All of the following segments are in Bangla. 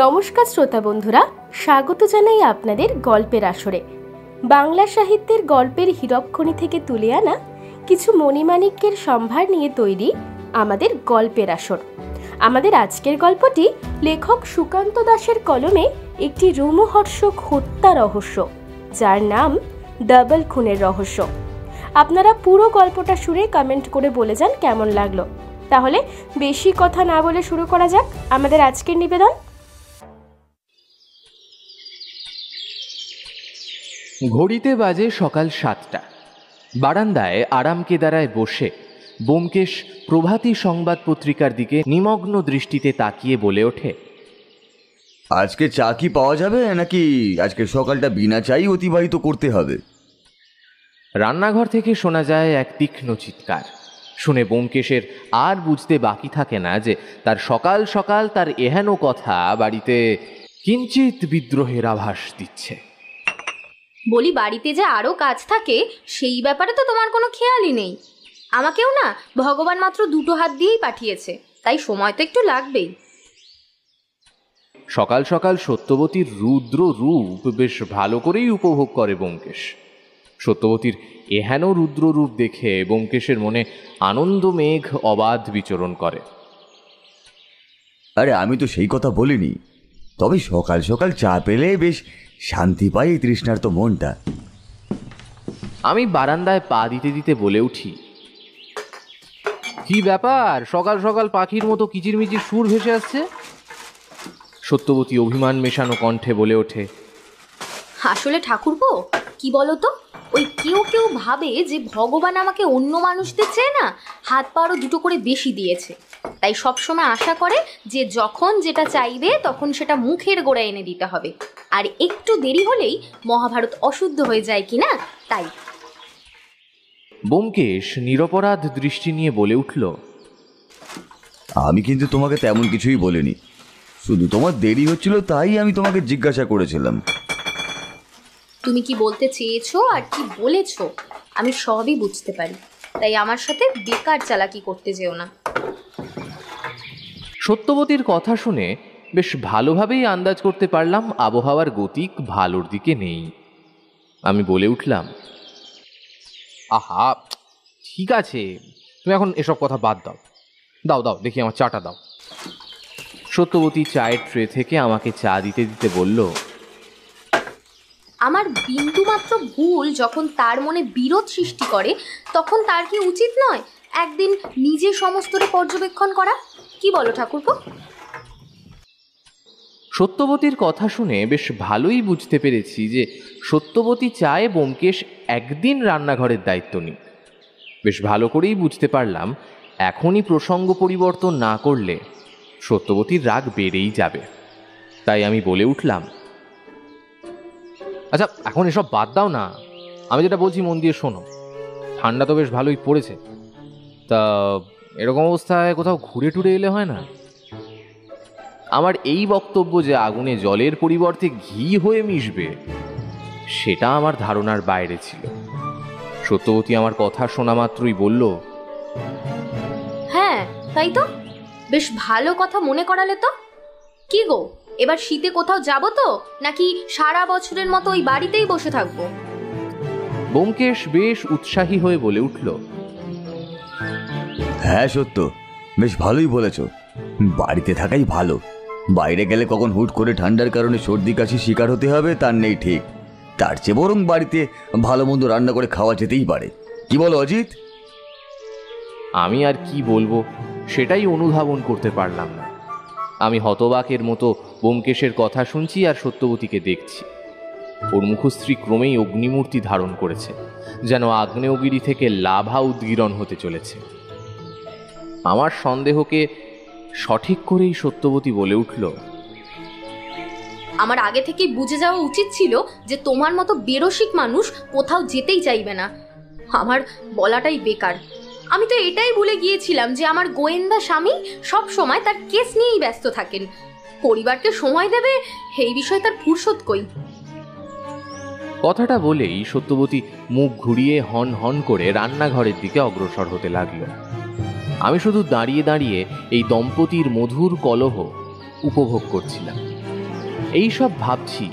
নমস্কার শ্রোতা বন্ধুরা, স্বাগত জানাই আপনাদের গল্পের আসরে। বাংলা সাহিত্যের গল্পের হীরকখনি থেকে তুলে আনা কিছু মণিমাণিক্যের সম্ভার নিয়ে তৈরি আমাদের গল্পের আসর। আমাদের আজকের গল্পটি লেখক সুকান্ত দাসের কলমে একটি রোমহর্ষক হত্যা রহস্য, যার নাম ডাবল খুনের রহস্য। আপনারা পুরো গল্পটা শুনে কমেন্ট করে বলে যান কেমন লাগলো। তাহলে বেশি কথা না বলে শুরু করা যাক আমাদের আজকের নিবেদন। ঘড়িতে বাজে সকাল 7টা। বারান্দায় আরাম কেদারায় বসে ব্যোমকেশ প্রভাতী সংবাদ পত্রিকার দিকে নিমগ্ন দৃষ্টিতে তাকিয়ে বলে ওঠে, আজকে চা কি পাওয়া যাবে নাকি আজকে সকালটা বিনা চাই অতিবাহিত করতে হবে? রান্নাঘর থেকে শোনা যায় এক তীক্ষ্ণ চিৎকার। শুনে ব্যোমকেশের আর বুঝতে বাকি থাকে না যে তার সকাল সকাল তার এহেন কথা বাড়িতে কিঞ্চিত বিদ্রোহের আভাস দিচ্ছে। বলি, বাড়িতে যে আরও কাজ থাকে সেই ব্যাপারে তো তোমার কোনো খেয়ালই নেই। আমাকেও না ভগবান মাত্র 2 হাত দিয়েই পাঠিয়েছে, তাই সময় তো একটু লাগবেই। সকাল সকাল সত্যবতীর রুদ্র রূপ বেশ ভালো করেই উপভোগ করে ব্যোমকেশ। সত্যবতীর এহেন রুদ্র রূপ দেখে ব্যোমকেশের মনে আনন্দ মেঘ অবাধ বিচরণ করে। আরে আমি তো সেই কথা বলিনি, তবে সকাল সকাল চা পেলে বেশ শান্তি পাই এই তৃষ্ণার্ত মনটা। আমি বারান্দায় পা দিতে দিতে বলে উঠি, কি ব্যাপার, সকাল সকাল পাখির মতো কিচিরমিচির সুর ভেসে আসছে? সত্যবতী অভিমান মেশানো কণ্ঠে বলে ওঠে, আসলে ঠাকুরপো, কি বলো তো, ওই কেউ কেউ ভাবে যে ভগবান আমাকে অন্য মানুষদের চেয়ে না হাত পা আরও 2 করে বেশি দিয়েছে, তাই সবসময় আশা করে যে যখন যেটা চাইবে তখন সেটা মুখের গোড়ায় এনে দিতে হবে, আর একটু দেরি হলেই মহাভারত অশুদ্ধ হয়ে যায় কিনা তাই। ব্যোমকেশ নিরপরাধ দৃষ্টি নিয়ে বলে উঠল, আমি কিন্তু তোমাকে তেমন কিছুই বলিনি, শুধু তোমার দেরি হচ্ছিল তাই আমি তোমাকে জিজ্ঞাসা করেছিলাম। তুমি কি বলতে চেয়েছো আর কি বলেছো আমি সবই বুঝতে পারি, তাই আমার সাথে বেকার চালাকি করতে যেও না। সত্যবতীর কথা শুনে বেশ ভালোভাবেই আন্দাজ করতে পারলাম আবহাওয়ার গতিক ভালোর দিকে নেই। আমি বলে উঠলাম, আহা ঠিক আছে, তুমি এখন এসব কথা বাদ দাও, দাও দাও দেখি আমার চাটা দাও। সত্যবতী চায়ের ট্রে থেকে আমাকে চা দিতে দিতে বলল, আমার বিন্দুমাত্র ভুল যখন তার মনে বিরোধ সৃষ্টি করে তখন তার কি উচিত নয় একদিন নিজে সমস্তটা পর্যবেক্ষণ করা? কি বলো ঠাকুরপো? সত্যবতীর কথা শুনে বেশ ভালোই বুঝতে পেরেছি যে সত্যবতী চায় ব্যোমকেশ একদিন রান্নাঘরের দায়িত্ব নিক। বেশ ভালো করেই বুঝতে পারলাম এখনই প্রসঙ্গ পরিবর্তন না করলে সত্যবতীর রাগ বেড়েই যাবে। তাই আমি বলে উঠলাম, আচ্ছা এখন এসব বাদ দাও না, আমি যেটা বলছি মন দিয়ে শোনো। ঠান্ডা তো বেশ ভালোই পড়েছে, তা এরকম অবস্থায় কোথাও ঘুরে টুরে এলে হয় না? আমার এই বক্তব্য যে আগুনে জলের পরিবর্তে ঘি হয়ে মিশবে সেটা আমার ধারণার বাইরে ছিল। সত্যবতী আমার কথা শোনা মাত্রই বলল, হ্যাঁ তাই তো, বেশ ভালো কথা মনে করালে তো। কি গো, এবার শীতে কোথাও যাব তো, নাকি সারা বছরের মতো ওই বাড়িতেই বসে থাকবো? ব্যোমকেশ বেশ উৎসাহী হয়ে বলে উঠল, হ্যাঁ সত্য, বেশ ভালোই বলেছ, বাড়িতে থাকাই ভালো। বাইরে গেলে কখন হুট করে ঠান্ডার কারণে সর্দি কাশি শিকার হতে হবে তার নেই ঠিক। তার চেয়ে বরং বাড়িতে ভালো মন্দ রান্না করে খাওয়া যেতেই পারে। কি বলো অজিত? আমি আর কি বলবো সেটাই অনুধাবন করতে পারলাম না। আমি হতবাকের মতো ব্যোমকেশের কথা শুনছি আর সত্যবতীকে দেখছি। ওর মুখশ্রী ক্রমেই অগ্নিমূর্তি ধারণ করেছে, যেন আগ্নেয়গিরি থেকে লাভা উদ্গীরণ হতে চলেছে। আমার সন্দেহকে সঠিক করেই সত্যবতী বলে উঠল, আমার আগে থেকেই বুঝে যাওয়া উচিত ছিল যে তোমার মতো বেরসিক মানুষ কোথাও যেতেই চাইবে না। আমার বলাটাই বেকার। আমি তো এটাই ভুলে গিয়েছিলাম যে আমার গোয়েন্দা স্বামী সব সময় তার কেস নিয়েই ব্যস্ত থাকেন। পরিবারকে সময় দেবে এই বিষয়ে তার ফুরসত কই। কথাটা বলেই সত্যবতী মুখ ঘুরিয়ে হন হন করে রান্নাঘরের দিকে অগ্রসর হতে লাগলো। আমি শুধু দাঁড়িয়ে দাঁড়িয়ে এই দম্পতির মধুর কলহ উপভোগ করছিলাম। এই সব ভাবছি,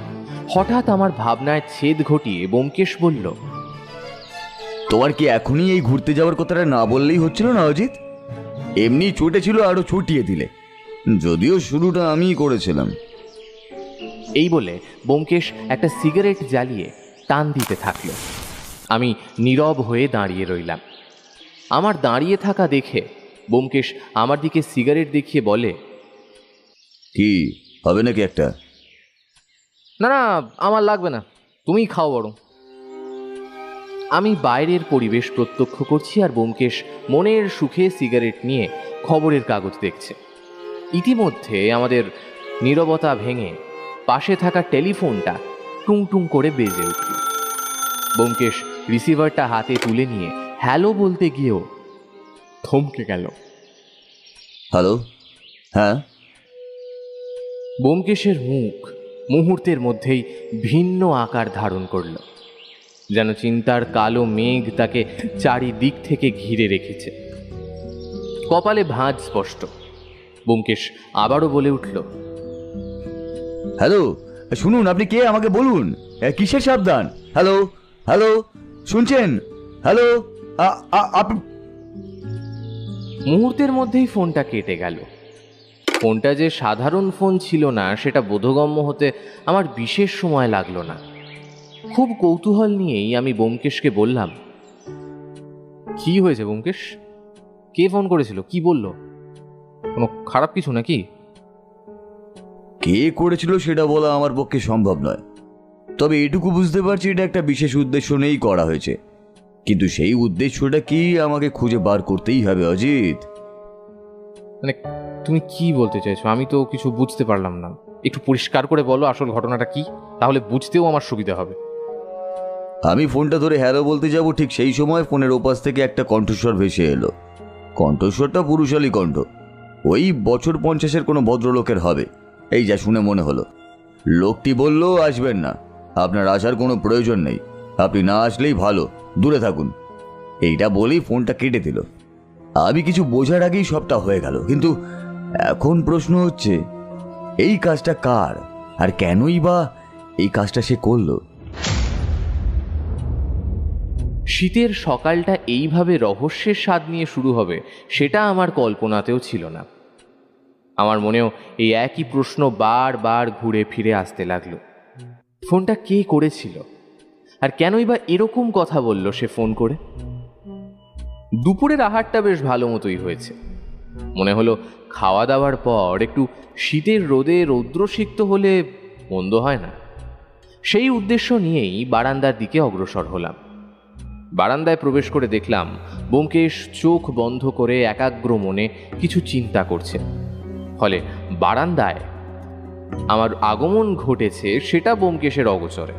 হঠাৎ আমার ভাবনায় ছেদ ঘটিয়ে ব্যোমকেশ বলল, তোমার কি এখনই এই ঘুরতে যাওয়ার কথাটা না বললেই হচ্ছিল না অজিত? এমনি ছুটেছিল, আরো ছুটিয়ে দিলে। যদিও শুরুটা আমিই করেছিলাম। এই বলে ব্যোমকেশ একটা সিগারেট জ্বালিয়ে টান দিতে থাকলো। আমি নীরব হয়ে দাঁড়িয়ে রইলাম। আমার দাঁড়িয়ে থাকা দেখে ব্যোমকেশ আমার দিকে সিগারেট দেখিয়ে বলে, কি হবে নাকি একটা? না না, আমার লাগবে না, তুমিই খাও বরং। আমি বাইরের পরিবেশ প্রত্যক্ষ করছি আর ব্যোমকেশ মনের সুখে সিগারেট নিয়ে খবরের কাগজ দেখছে। ইতিমধ্যে আমাদের নীরবতা ভেঙে পাশে থাকা টেলিফোনটা টুং টুং করে বেজে উঠল। ব্যোমকেশ রিসিভারটা হাতে তুলে নিয়ে হ্যালো বলতে গিয়েও থমকে গেল। হ্যালো, হ্যাঁ। ব্যোমকেশের মুখ মুহূর্তের মধ্যেই ভিন্ন আকার ধারণ করল, যেন চিন্তার কালো মেঘ তাকে চারিদিক থেকে ঘিরে রেখেছে। কপালে ভাঁজ স্পষ্ট। ব্যোমকেশ আবারও বলে উঠল, হ্যালো, শুনুন, আপনি কে আমাকে বলুন। কিসের সাবধান? হ্যালো, হ্যালো, শুনছেন? হ্যালো। মুহূর্তের মধ্যেই ফোনটা কেটে গেল। ফোনটা যে সাধারণ ফোন ছিল না সেটা বোধগম্য হতে আমার বিশেষ সময় লাগলো না। খুব কৌতূহল নিয়েই আমি ব্যোমকেশকে বললাম, কি হয়েছে ব্যোমকেশ? কে ফোন করেছিল? কি বলল? কোনো খারাপ কিছু নাকি? কে করেছিল সেটা বলা আমার পক্ষে সম্ভব নয়, তবে এটুকু বুঝতে পারছি এটা একটা বিশেষ উদ্দেশ্য নিয়েই করা হয়েছে। কিন্তু সেই উদ্দেশ্যটা কি আমাকে খুঁজে বার করতেই হবে অজিত। মানে তুমি কি বলতে চাইছো? আমি তো কিছু বুঝতে পারলাম না। একটু পরিষ্কার করে বলো আসল ঘটনাটা কি, তাহলে বুঝতেও আমার সুবিধা হবে। আমি ফোনটা ধরে হ্যালো বলতে যাব, ঠিক সেই সময় ফোনের ওপাশ থেকে একটা কণ্ঠস্বর ভেসে এলো। কণ্ঠস্বরটা পুরুষালী কণ্ঠ, ওই বছর 50-এর কোনো ভদ্রলোকের হবে, এই যা শুনে মনে হলো। লোকটি বলল, আসবেন না, আপনার আসার কোনো প্রয়োজন নেই, আপনি না আসলেই ভালো, দূরে থাকুন। এইটা বলেই ফোনটা কেটে দিল। আমি কিছু বোঝার আগেই সবটা হয়ে গেল। কিন্তু এখন প্রশ্ন হচ্ছে, এই কাজটা কার আর কেনই বা এই কাজটা সে করলো? শীতের সকালটা এইভাবে রহস্যের স্বাদ নিয়ে শুরু হবে সেটা আমার কল্পনাতেও ছিল না। আমার মনেও এই একই প্রশ্ন বারবার ঘুরে ফিরে আসতে লাগলো। ফোনটা কে করেছিল আর কেনই বা এরকম কথা বলল সে ফোন করে? দুপুরের আহারটা বেশ ভালো মতোই হয়েছে। মনে হলো খাওয়া দাওয়ার পর একটু শীতের রোদে রৌদ্রসিক্ত হলে মন্দ হয় না। সেই উদ্দেশ্য নিয়েই বারান্দার দিকে অগ্রসর হলাম। বারান্দায় প্রবেশ করে দেখলাম ব্যোমকেশ চোখ বন্ধ করে একাগ্র মনে কিছু চিন্তা করছে। ফলে বারান্দায় আমার আগমন ঘটেছে সেটা ব্যোমকেশের অগোচরে।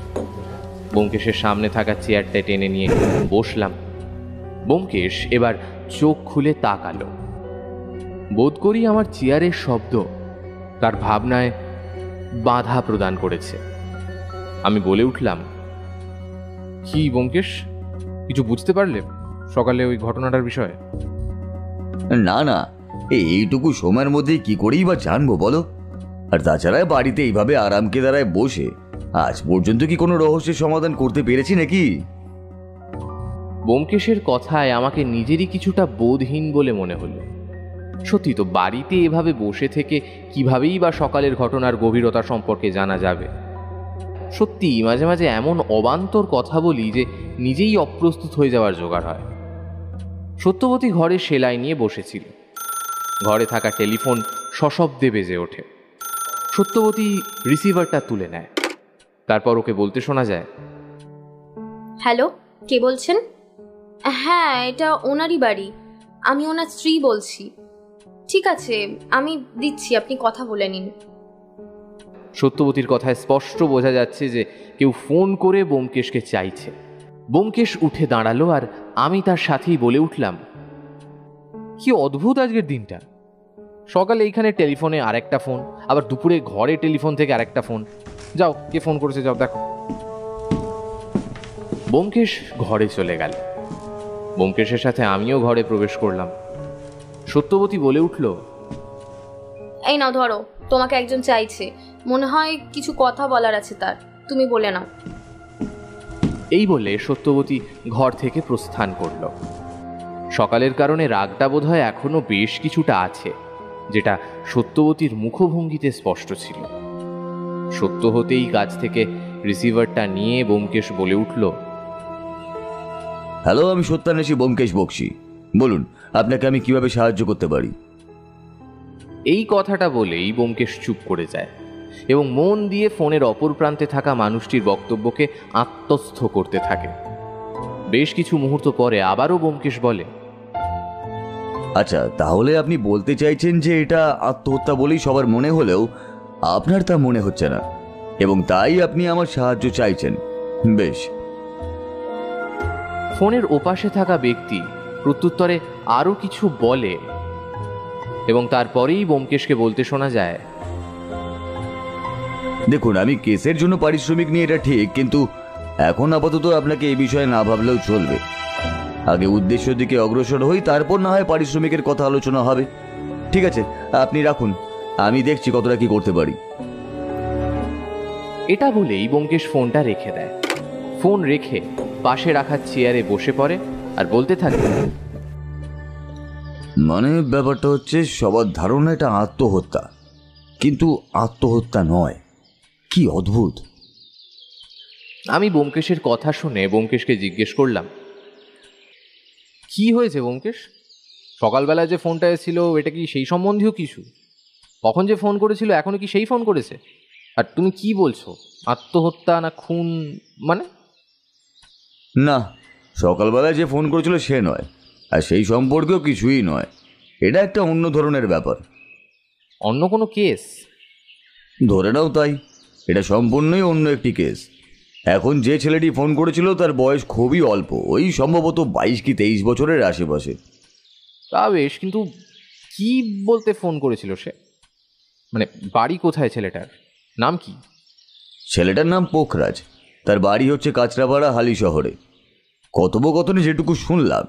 ব্যোমকেশের সামনে থাকা চেয়ারটা টেনে নিয়ে বসলাম। ব্যোমকেশ এবার চোখ খুলে তাকালো। বোধ করি আমার চেয়ারের শব্দ তার ভাবনায় বাধা প্রদান করেছে। আমি বলে উঠলাম, কি ব্যোমকেশ, কিছু বুঝতে পারলে সকালে ওই ঘটনাটার বিষয়ে? না না, এইটুকু সময়ের মধ্যে কি করেই বা জানবো বলো? আর তাছাড়া বাড়িতে এইভাবে আরামকে দাঁড়ায় বসে আজ পর্যন্ত কি কোনো রহস্যের সমাধান করতে পেরেছি নাকি? ব্যোমকেশের কথায় আমাকে নিজেরই কিছুটা বোধহীন বলে মনে হলো। সত্যি তো, বাড়িতে এভাবে বসে থেকে কিভাবেই বা সকালের ঘটনার গভীরতা সম্পর্কে জানা যাবে? সত্যি মাঝে মাঝে এমন অবান্তর কথা বলি যে নিজেই অপ্রস্তুত হয়ে যাওয়ার জোগাড় হয়। সত্যবতী ঘরে সেলাই নিয়ে বসেছিল। ঘরে থাকা টেলিফোন সশব্দে বেজে ওঠে। সত্যবতী রিসিভারটা তুলে নেয়। তারপর ওকে বলতে শোনা যায়, হ্যালো, কে বলছেন? হ্যাঁ, এটা ওনারই বাড়ি, আমি ওনার স্ত্রী বলছি। ঠিক আছে, আমি দিচ্ছি, আপনি কথা বলে নিন। সত্যবতীর কথায় স্পষ্ট বোঝা যাচ্ছে যে কেউ ফোন করে ব্যোমকেশকে চাইছে। ব্যোমকেশ উঠে দাঁড়ালো আর আমি তার সাথেই বলে উঠলাম, কি অদ্ভুত আজকের দিনটা। সকালে এইখানে টেলিফোনে আরেকটা ফোন, আবার দুপুরে ঘরে টেলিফোন থেকে আরেকটা ফোন। যাও, কে ফোন করেছে যাও দেখো। ব্যোমকেশ ঘরে চলে গেল। ব্যোমকেশের সাথে আমিও ঘরে প্রবেশ করলাম। সত্যবতী বলে উঠল, এই নাও ধরো, তোমাকে একজন চাইছে, মনে হয় কিছু কথা বলার আছে তার, তুমি বলে নাও। এই বলে সত্যবতী ঘর থেকে প্রস্থান করল। সকালের কারণে রাগটা বোধহয় এখনো বেশ কিছুটা আছে, যেটা সত্যবতীর মুখভঙ্গিতে স্পষ্ট ছিল। সত্য হতেই কাছ থেকে রিসিভারটা নিয়ে ব্যোমকেশ বলে উঠল, হ্যালো, আমি সত্যান্বেষী ব্যোমকেশ বক্সী। বলুন, আপনাকে আমি কিভাবে সাহায্য করতে পারি? এই কথাটা বলেই ব্যোমকেশ চুপ করে যায় এবং মন দিয়ে ফোনের অপর প্রান্তে থাকা মানুষটির বক্তব্যকে আত্মস্থ করতে থাকে। বেশ কিছু মুহূর্ত পরে আবারও ব্যোমকেশ বলে, আচ্ছা, তাহলে আপনি বলতে চাইছেন যে এটা আত্মহত্যা বলেই সবার মনে হলেও আপনার তা মনে হচ্ছে না, এবং তাই আপনি আমার সাহায্য চাইছেন। বেশ। ফোনের ওপাশে থাকা ব্যক্তি প্রত্যুত্তরে আরও কিছু বলে এবং তারপরেই ব্যোমকেশকে বলতে শোনা যায়, দেখুন, আমি কেসের জন্য পারিশ্রমিক নিয়ে এটা ঠিক, কিন্তু এখন আপাতত আপনাকে এই বিষয়ে না ভাবলেও চলবে। আগে উদ্দেশ্যের দিকে অগ্রসর হই, তারপর না হয় পারিশ্রমিকের কথা আলোচনা হবে। ঠিক আছে, আপনি রাখুন, আমি দেখছি কতটা কি করতে পারি। এটা বলেই ব্যোমকেশ ফোনটা রেখে দেয়। ফোন রেখে পাশে রাখা চেয়ারে বসে পড়ে আর বলতে থাকে, মানে ব্যাপারটা হচ্ছে, সবার ধারণা এটা আত্মহত্যা, কিন্তু আত্মহত্যা নয়। কি অদ্ভুত। আমি ব্যোমকেশের কথা শুনে ব্যোমকেশকে জিজ্ঞেস করলাম, কি হয়েছে ব্যোমকেশ? সকালবেলায় যে ফোনটা এসেছিল এটা কি সেই সম্বন্ধীয় কিছু? কখন যে ফোন করেছিল এখনো কি সেই ফোন করেছে? আর তুমি কি বলছো, আত্মহত্যা না খুন? মানে না, সকালবেলায় যে ফোন করেছিল সে নয়, আর সেই সম্পর্কেও কিছুই নয়। এটা একটা অন্য ধরনের ব্যাপার। অন্য কোনো কেস? ধরে নাও তাই। এটা সম্পূর্ণই অন্য একটি কেস। এখন যে ছেলেটি ফোন করেছিল তার বয়স খুবই অল্প, ওই সম্ভবত 22 কি 23 বছরের আশেপাশে। তা বেশ, কিন্তু কি বলতে ফোন করেছিল সে? মানে বাড়ি কোথায় ছেলেটার? নাম কি? ছেলেটার নাম পোখরাজ। তার বাড়ি হচ্ছে কাঁচরাপাড়া, হালি শহরে। কথোপকথনে যেটুকু শুনলাম,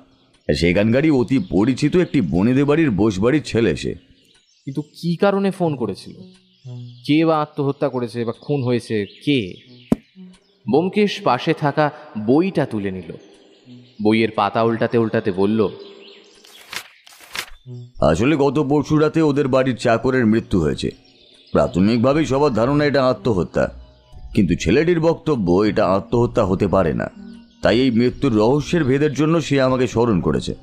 সেখানকারই অতি পরিচিত একটি বনেদের বাড়ির বসবাড়ির ছেলে সে। কিন্তু কি কারণে ফোন করেছিল? কে বা আত্মহত্যা করেছে বা খুন হয়েছে কে? ব্যোমকেশ পাশে থাকা বইটা তুলে নিল। বইয়ের পাতা উল্টাতে উল্টাতে বলল, আসলে গত পরশু রাতে ওদের বাড়ির চাকরের মৃত্যু হয়েছে। প্রাথমিকভাবেই সবার ধারণা এটা আত্মহত্যা, কিন্তু ছেলেটির বক্তব্য এটা আত্মহত্যা হতে পারে না। তাই এই মৃত্যুর রহস্যের ভেদের জন্য সে আমাকে স্মরণ করেছে।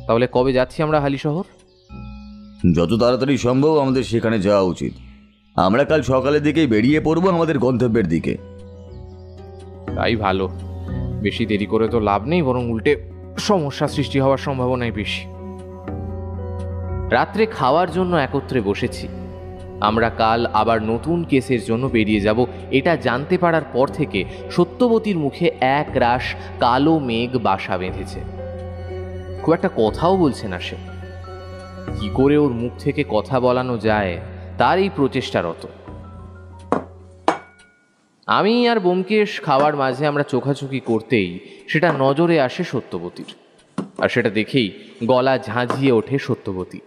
তাহলে কবে যাচ্ছি আমরা হালি শহর? যত তাড়াতাড়ি সম্ভব আমাদের সেখানে যাওয়া উচিত। আমরা কাল সকালের দিকেই বেরিয়ে পড়ব আমাদের গন্তব্যের দিকে। তাই ভালো। বেশি দেরি করে তো লাভ নেই, বরং উল্টে সমস্যা সৃষ্টি হওয়ার সম্ভাবনাই বেশি। রাত্রে খাওয়ার জন্য একত্রে বসেছি। আমরা কাল আবার নতুন কেসের জন্য বেরিয়ে যাব, এটা জানতে পারার পর থেকে সত্যবতীর মুখে এক রাশ কালো মেঘ বাসা বেঁধেছে। খুব একটা কথাও বলছে না সে। কি করে ওর মুখ থেকে কথা বলানো যায় তার এই প্রচেষ্টারত। আমি আর ব্যোমকেশ খাওয়ার মাঝে আমরা চোখাচোখি করতেই সেটা নজরে আসে সত্যবতীর, আর সেটা দেখেই গলা ঝাঁঝিয়ে ওঠে সত্যবতী।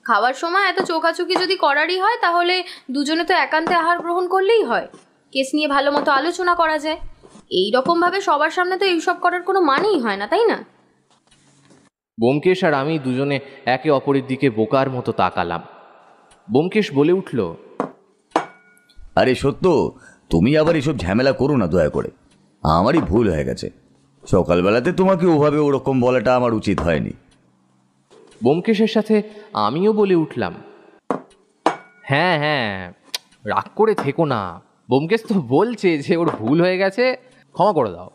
খাওয়ার সময় এত চোখাচোখি যদি করারই হয়, তাহলে দুজনে তো একান্তে আহার গ্রহণ করলেই হয়। কেস নিয়ে ভালো মতো আলোচনা করা যায়। এই রকমভাবে সবার সামনে তো এইসব করার কোনো মানেই হয় না, তাই না? ব্যোমকেশ আর আমি দুজনে একে অপরের দিকে বোকার মতো তাকালাম। ব্যোমকেশ বলে উঠল, আরে সত্য, তুমি আবার এসব ঝামেলা করো না দয়া করে। আমারই ভুল হয়ে গেছে। সকালবেলাতে তোমাকে ওভাবে ওরকম বলাটা আমার উচিত হয়নি। ব্যোমকেশের সাথে আমিও বলে উঠলাম, হ্যাঁ হ্যাঁ, রাগ করে থেকো না। ব্যোমকেশ তো বলছে যে ওর ভুল হয়ে গেছে, ক্ষমা করে দাও।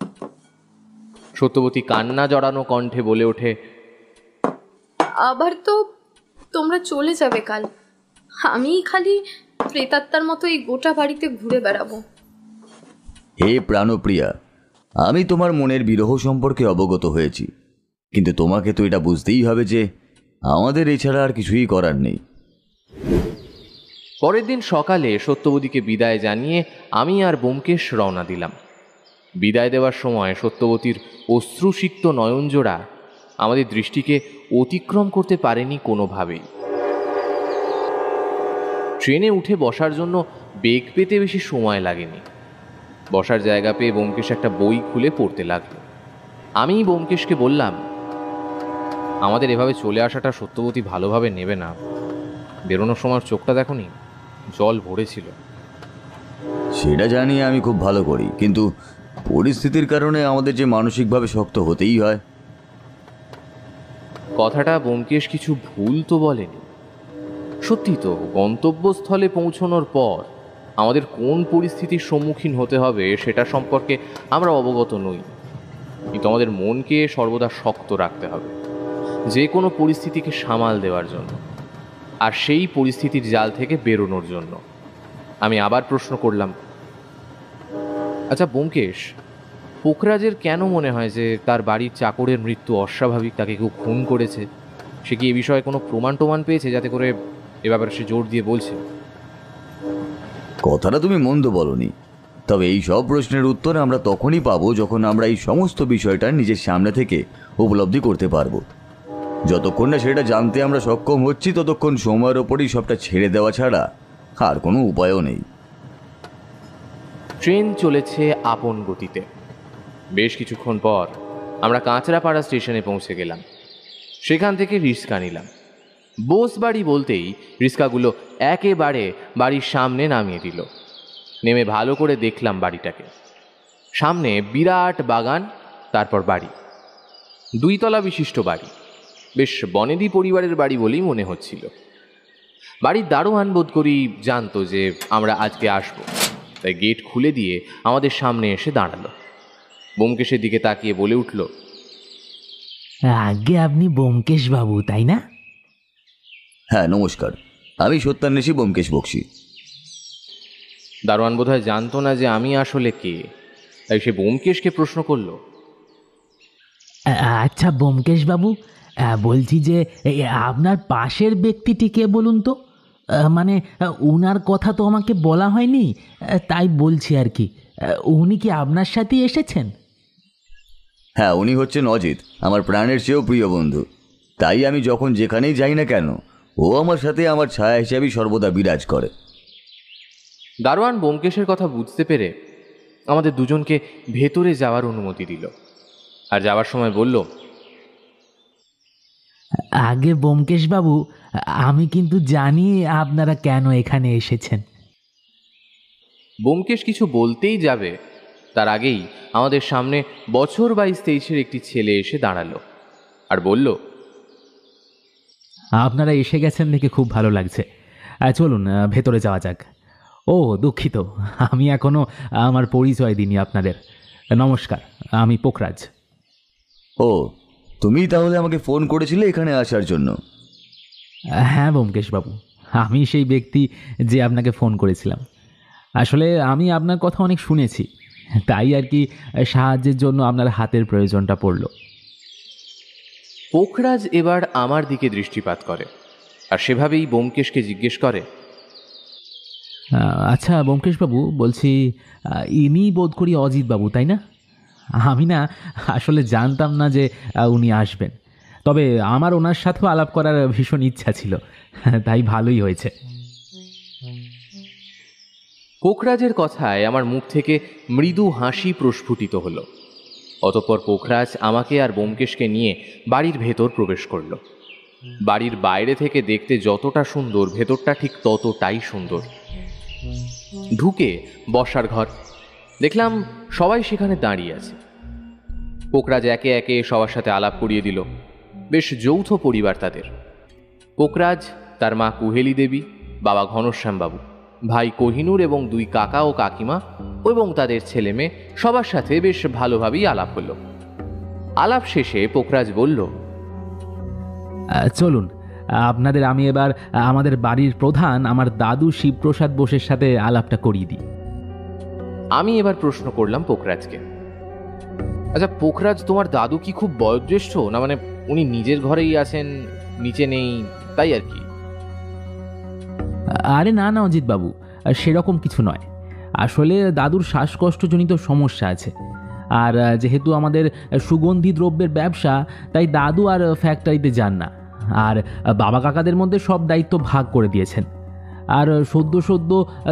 সত্যবতী কান্না জড়ানো কণ্ঠে বলে ওঠে, আবার তো তোমরা চলে যাবে কাল। আমি খালি প্রেতাত্মার মতো এই গোটা বাড়িতে ঘুরে বেড়াবো। হে প্রাণপ্রিয়া, আমি তোমার মনের বিরহ সম্পর্কে অবগত হয়েছি, কিন্তু তোমাকে তো এটা বুঝতেই হবে যে আমাদের এছাড়া আর কিছুই করার নেই। পরের দিন সকালে সত্যবতীকে বিদায় জানিয়ে আমি আর ব্যোমকেশ রওনা দিলাম। বিদায় দেওয়ার সময় সত্যবতীর অশ্রুসিক্ত নয়নজোড়া আমাদের দৃষ্টিকে অতিক্রম করতে পারেনি কোনোভাবেই। ট্রেনে উঠে বসার জন্য বেগ পেতে বেশি সময় লাগেনি। বসার জায়গা পেয়ে ব্যোমকেশ একটা বই খুলে পড়তে লাগলো। আমি ব্যোমকেশকে বললাম, আমাদের এভাবে চলে আসাটা সত্যবতী ভালোভাবে নেবে না। বেরোনোর সময় চোখটা দেখোনি, জল ভরেছিল। সেটা জানি আমি খুব ভালো করি, কিন্তু পরিস্থিতির কারণে আমাদের যে মানসিকভাবে শক্ত হতেই হয়। কথাটা ব্যোমকেশ কিছু ভুল তো বলেনি। সত্যি তো, গন্তব্যস্থলে পৌঁছানোর পর আমাদের কোন পরিস্থিতির সম্মুখীন হতে হবে সেটা সম্পর্কে আমরা অবগত নই, কিন্তু আমাদের মনকে সর্বদা শক্ত রাখতে হবে যে কোনো পরিস্থিতিকে সামাল দেওয়ার জন্য, আর সেই পরিস্থিতির জাল থেকে বেরোনোর জন্য। আমি আবার প্রশ্ন করলাম, আচ্ছা ব্যোমকেশ, পোখরাজের কেন মনে হয় যে তার বাড়ির চাকরের মৃত্যু অস্বাভাবিক, তাকে কেউ খুন করেছে? সে কি এ বিষয়ে কোনো প্রমাণ পেয়েছে যাতে করে এ ব্যাপারে সে জোর দিয়ে বলছে? কথাটা তুমি মন্দ বলনি, তবে এই সব প্রশ্নের উত্তর আমরা তখনই পাবো যখন আমরা এই সমস্ত বিষয়টা নিজের সামনে থেকে উপলব্ধি করতে পারবো। যতক্ষণ না সেটা জানতে আমরা সক্ষম হচ্ছি, ততক্ষণ সময়ের ওপরই সবটা ছেড়ে দেওয়া ছাড়া আর কোনো উপায়ও নেই। ট্রেন চলেছে আপন গতিতে। বেশ কিছুক্ষণ পর আমরা কাঁচরাপাড়া স্টেশনে পৌঁছে গেলাম। সেখান থেকে রিক্সা নিলাম। বোস বাড়ি বলতেই রিক্সাগুলো একেবারে বাড়ির সামনে নামিয়ে দিল। নেমে ভালো করে দেখলাম বাড়িটাকে। সামনে বিরাট বাগান, তারপর বাড়ি। 2 তলা বিশিষ্ট বাড়ি। বেশ বনেদি পরিবারের বাড়ি বলেই মনে হচ্ছিল। বাড়ির দারোয়ান বোধ করি জানতো যে আমরা আজকে আসবো, তাই গেট খুলে দিয়ে আমাদের সামনে এসে দাঁড়ালো। ব্যোমকেশের দিকে তাকিয়ে বলে উঠল, আগে আপনি ব্যোমকেশ বাবু, তাই না? হ্যাঁ, নমস্কার, আমি সত্যান্বেষী ব্যোমকেশ বক্সী। দারোয়ান বোধহয় জানতো না যে আমি আসলে কে, তাই সে ব্যোমকেশকে প্রশ্ন করলো, আচ্ছা ব্যোমকেশ বাবু, বলছি যে আপনার পাশের ব্যক্তিটি কে বলুন তো? মানে উনার কথা তো আমাকে বলা হয়নি, তাই বলছি আর কি। উনি কি আপনার সাথেই এসেছেন? হ্যাঁ, উনি হচ্ছেন অজিত, আমার প্রাণের চেয়েও প্রিয় বন্ধু। তাই আমি যখন যেখানেই যাই না কেন, ও আমার সাথে আমার ছায়া হিসাবেই সর্বদা বিরাজ করে। দারোয়ান ব্যোমকেশের কথা বুঝতে পেরে আমাদের দুজনকে ভেতরে যাওয়ার অনুমতি দিল, আর যাওয়ার সময় বলল, আগে ব্যোমকেশ বাবু, আমি কিন্তু জানি আপনারা কেন এখানে এসেছেন। ব্যোমকেশ কিছু বলতেই যাবে, তার আগেই আমাদের সামনে বছর 22-23-এর একটি ছেলে এসে দাঁড়ালো আর বলল, আপনারা এসে গেছেন দেখে খুব ভালো লাগছে। চলুন ভেতরে যাওয়া যাক। ও দুঃখিত, আমি এখনো আমার পরিচয় দিইনি আপনাদের। নমস্কার, আমি পোখরাজ। ও, তুমি তাহলে আমাকে ফোন করেছিলে এখানে আসার জন্য? হ্যাঁ ব্যোমকেশ বাবু, আমি সেই ব্যক্তি যে আপনাকে ফোন করেছিলাম। আসলে আমি আপনার কথা অনেক শুনেছি, তাই আর কি সাহায্যের জন্য আপনার হাতের প্রয়োজনটা পড়ল। পোখরাজ এবার আমার দিকে দৃষ্টিপাত করে আর সেভাবেই ব্যোমকেশকে জিজ্ঞেস করে, আচ্ছা ব্যোমকেশ বাবু, বলছি ইনি বোধ করি অজিত বাবু, তাই না? আমি না আসলে জানতাম না যে উনি আসবেন, তবে আমার ওনার সাথেও আলাপ করার ভীষণ ইচ্ছা ছিল, তাই ভালোই হয়েছে। পোখরাজের কথায় আমার মুখ থেকে মৃদু হাসি প্রস্ফুটিত হলো। অতঃপর পোখরাজ আমাকে আর ব্যোমকেশকে নিয়ে বাড়ির ভেতর প্রবেশ করল। বাড়ির বাইরে থেকে দেখতে যতটা সুন্দর, ভেতরটা ঠিক ততটাই সুন্দর। ঢুকে বসার ঘর দেখলাম, সবাই সেখানে দাঁড়িয়ে আছে। পোখরাজ একে একে সবার সাথে আলাপ করিয়ে দিল। বেশ যৌথ পরিবার তাদের। পোখরাজ, তার মা কুহেলি দেবী, বাবা ঘনশ্যাম বাবু, ভাই কোহিনূর এবং 2 কাকা ও কাকিমা এবং তাদের ছেলে মেয়ে, সবার সাথে বেশ ভালোভাবেই আলাপ হলো। আলাপ শেষে পোখরাজ বলল, চলুন আপনাদের আমি এবার আমাদের বাড়ির প্রধান আমার দাদু শিবপ্রসাদ বোসের সাথে আলাপটা করিয়ে দিই। আমি এবার প্রশ্ন করলাম পোখরাজকে, আচ্ছা পোখরাজ, তোমার দাদু কি খুব বয়োজ্যেষ্ঠ না? মানে উনি নিজের ঘরেই আছেন, নিচে নেই, তাই আর কি? আরে না না অজিত বাবু, সেরকম কিছু নয়। আসলে দাদুর শ্বাসকষ্টজনিত সমস্যা আছে, আর যেহেতু আমাদের সুগন্ধি দ্রব্যের ব্যবসা, তাই দাদু আর ফ্যাক্টরিতে যান না, আর বাবা কাকাদের মধ্যে সব দায়িত্ব ভাগ করে দিয়েছেন। আর সদ্য সদ্য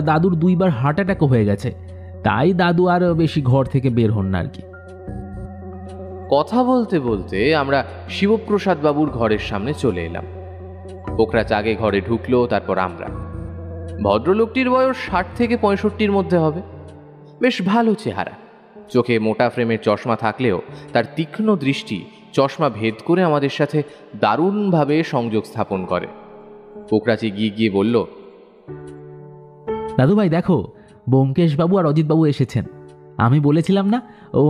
দাদুর 2বার হার্ট অ্যাটাকও হয়ে গেছে, তাই দাদু আর বেশি ঘর থেকে বের হন না আর কি। কথা বলতে বলতে আমরা শিবপ্রসাদ বাবুর ঘরের সামনে চলে এলাম। পোখরাজ আগে ঘরে ঢুকলো, তারপর আমরা। ভদ্রলোকটির বয়স 60 থেকে 65-র মধ্যে হবে। বেশ ভালো চেহারা, চোখে মোটা ফ্রেমের চশমা থাকলেও তার তীক্ষ্ণ দৃষ্টি চশমা ভেদ করে আমাদের সাথে দারুণভাবে সংযোগ স্থাপন করে। পোখরাজ এগিয়ে গিয়ে বলল, দাদু ভাই দেখো, ব্যোমকেশবাবু আর অজিতবাবু এসেছেন। আমি বলেছিলাম না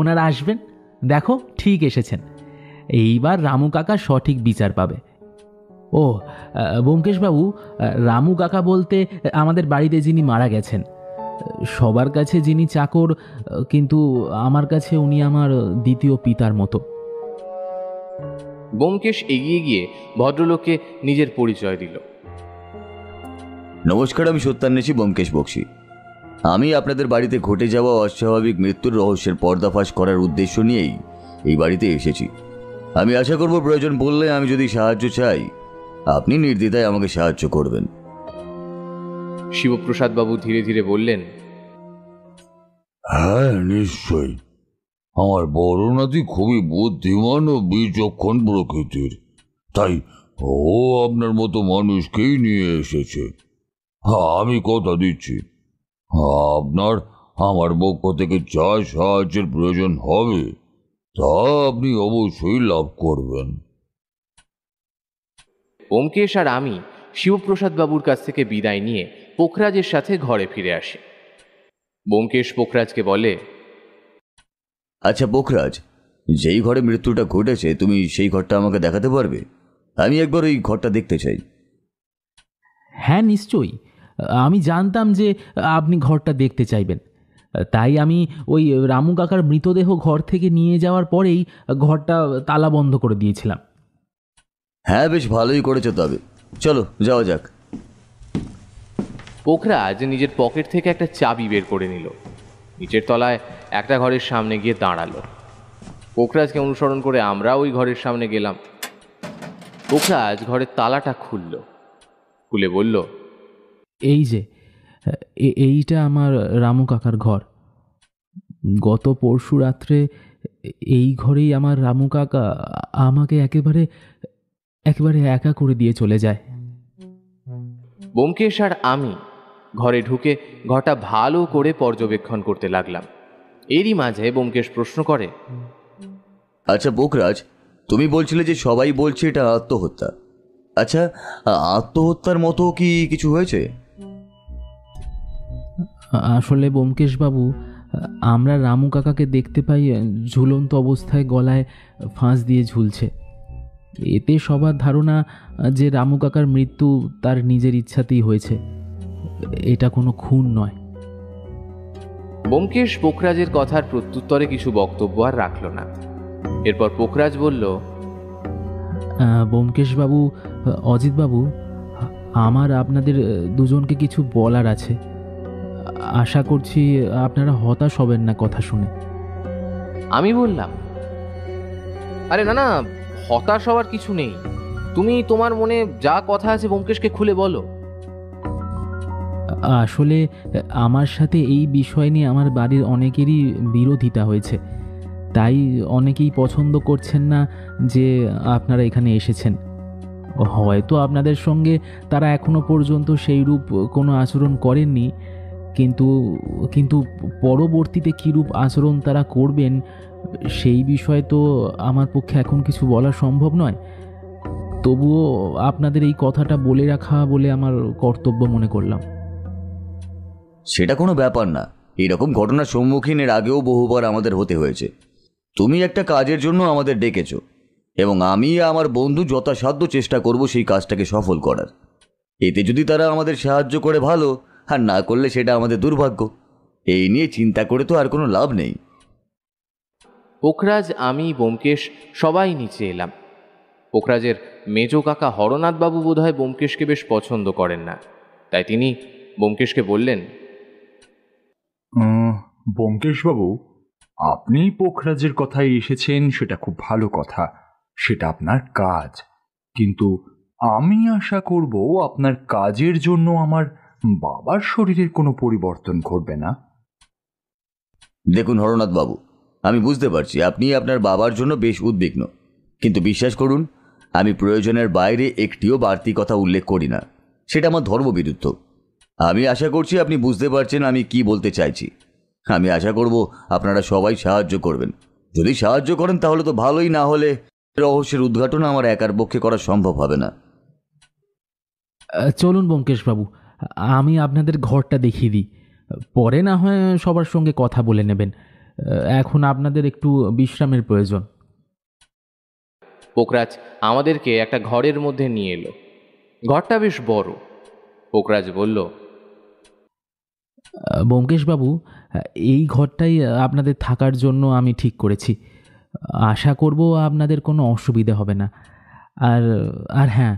ওনারা আসবেন, দেখো ঠিক এসেছেন। এইবার রামু কাকা সঠিক বিচার পাবে। ও ব্যোমকেশবাবু, রামু কাকা বলতে আমাদের বাড়িতে যিনি মারা গেছেন, সবার কাছে যিনি চাকর, কিন্তু আমার কাছে উনি আমার দ্বিতীয় পিতার মতো। ব্যোমকেশ এগিয়ে গিয়ে ভদ্রলোককে নিজের পরিচয় দিল। নমস্কার, আমি সত্যান্বেষী ব্যোমকেশ বক্সী। আমি আপনাদের বাড়িতে ঘটে যাওয়া অস্বাভাবিক মৃত্যুর রহস্যের পর্দাফাশ করার উদ্দেশ্য নিয়েই এই বাড়িতে এসেছি। আমি আশা করব প্রয়োজন পড়লে আমি যদি সাহায্য চাই, আপনি নির্দ্বিধায় আমাকে সাহায্য করবেন। শিবপ্রসাদ বাবু ধীরে ধীরে বললেন, হ্যাঁ নিশ্চয়ই। আমার বড় নাতি খুবই বুদ্ধিমান ও বিচক্ষণ প্রকৃতির, তাই ও আপনার মতো মানুষকেই নিয়ে এসেছে। হ্যাঁ, আমি কথা দিচ্ছি, আপনার আমার পক্ষ থেকে যা সাহায্যের প্রয়োজন হবে তা আপনি অবশ্যই লাভ করবেন। ব্যোমকেশ আর আমি শিবপ্রসাদ বাবুর কাছ থেকে বিদায় নিয়ে পোখরাজের সাথে ঘরে ফিরে আসি। ব্যোমকেশ পোখরাজকে বলে, আচ্ছা পোখরাজ, যেই ঘরে মৃত্যুটা ঘটেছে তুমি সেই ঘরটা আমাকে দেখাতে পারবে? আমি একবার ওই ঘরটা দেখতে চাই। হ্যাঁ নিশ্চয়ই, আমি জানতাম যে আপনি ঘরটা দেখতে চাইবেন, তাই আমি ওই রামু কাকার মৃতদেহ ঘর থেকে নিয়ে যাওয়ার পরেই ঘরটা তালা বন্ধ করে দিয়েছিলাম। হ্যাঁ, বেশ ভালোই করেছো। তবে চলো যাওয়া যাক। পোখরাজ নিজের পকেট থেকে একটা চাবি বের করে নিল, নিচের তলায় একটা ঘরের সামনে গিয়ে দাঁড়ালো। পোখরাজকে অনুসরণ করে আমরা ওই ঘরের সামনে গেলাম। পোখরাজ ঘরের তালাটা খুলে বলল, এই যে এইটা আমার রামু কাকার ঘর। গত পরশু রাত্রে এই ঘরেই আমার রামু কাকা আমাকে একেবারে একা করে দিয়ে চলে যায়। ব্যোমকেশ আর আমি ঘরে ঢুকে ঘরটা ভালো করে পর্যবেক্ষণ করতে লাগলাম। এরই মাঝে ব্যোমকেশ প্রশ্ন করে, আচ্ছা পোখরাজ, তুমি বলছিলে যে সবাই বলছে এটা আত্মহত্যা। আচ্ছা, আত্মহত্যার মতো কি কিছু হয়েছে? আসলে ব্যোমকেশবাবু, আমরা রামু কাকাকে দেখতে পাই ঝুলন্ত অবস্থায় গলায় ফাঁস দিয়ে ঝুলছে। এতে সবার ধারণা যে রামু কাকার মৃত্যু তার নিজের ইচ্ছাতেই হয়েছে, এটা কোনো খুন নয়। ব্যোমকেশ পোখরাজের কথার প্রত্যুত্তরে কিছু বক্তব্য আর রাখল না। এরপর পোখরাজ বলল, ব্যোমকেশবাবু, অজিতবাবু, আমার আপনাদের দুজনকে কিছু বলার আছে। আশা করছি আপনারা হতাশ হবেন না কথা শুনে। আমি বললাম, আরে না না, হতাশ হওয়ার কিছু নেই। তুমি তোমার মনে যা কথা আছে ব্যোমকেশকে খুলে বলো। আসলে আমার সাথে এই বিষয় নিয়ে আমার বাড়ির অনেকেরই বিরোধিতা হয়েছে, তাই অনেকেই পছন্দ করছেন না যে আপনারা এখানে এসেছেন। হয়তো আপনাদের সঙ্গে তারা এখনো পর্যন্ত সেই রূপ কোনো আচরণ করেননি, কিন্তু পরবর্তীতে কীরূপ আচরণ তারা করবেন সেই বিষয়ে তো আমার পক্ষে এখন কিছু বলা সম্ভব নয়। তবুও আপনাদের এই কথাটা বলে রাখা বলে আমার কর্তব্য মনে করলাম। সেটা কোনো ব্যাপার না। এরকম ঘটনার সম্মুখীন এর আগেও বহুবার আমাদের হতে হয়েছে। তুমি একটা কাজের জন্য আমাদের ডেকেছো, এবং আমি আমার বন্ধু যথাসাধ্য চেষ্টা করব সেই কাজটাকে সফল করার। এতে যদি তারা আমাদের সাহায্য করে ভালো, আর না করলে সেটা আমাদের দুর্ভাগ্য। এই নিয়ে চিন্তা করে তো আর কোনো লাভ নেই। পোখরাজ, আমি, ব্যোমকেশ সবাই নিচে এলাম। পোখরাজের মেজ কাকা হরনাথ বাবু বোধহয় ব্যোমকেশকে বেশ পছন্দ করেন না, তাই তিনি ব্যোমকেশকে বললেন, ব্যোমকেশবাবু, আপনি পোখরাজের কথায় এসেছেন সেটা খুব ভালো কথা, সেটা আপনার কাজ। কিন্তু আমি আশা করব আপনার কাজের জন্য আমার বাবার শরীরের কোনো পরিবর্তন ঘটবে না। দেখুন হরনাথ বাবু, আমি বুঝতে পারছি আপনি আপনার বাবার জন্য বেশ উদ্বিগ্ন, কিন্তু বিশ্বাস করুন আমি প্রয়োজনের বাইরে একটিও বাড়তি কথা উল্লেখ করি না। সেটা আমার ধর্মবিরুদ্ধ। আমি আশা করছি আপনি বুঝতে পারছেন আমি কি বলতে চাইছি। আমি আশা করব আপনারা সবাই সাহায্য করবেন। যদি সাহায্য করেন তাহলে তো ভালোই, না হলে রহস্যের উদ্ঘাটন আমার একার পক্ষে করা সম্ভব হবে না। চলুন ব্যোমকেশবাবু, আমি আপনাদের ঘরটা দেখিয়ে দিই, পরে না হয় সবার সঙ্গে কথা বলে নেবেন। এখন আপনাদের একটু বিশ্রামের প্রয়োজন। পোখরাজ আমাদেরকে একটা ঘরের মধ্যে নিয়ে এলো। ঘরটা বেশ বড়। পোখরাজ বলল, ব্যোমকেশবাবু, এই ঘরটাই আপনাদের থাকার জন্য আমি ঠিক করেছি। আশা করব আপনাদের কোনো অসুবিধা হবে না। আর আর হ্যাঁ,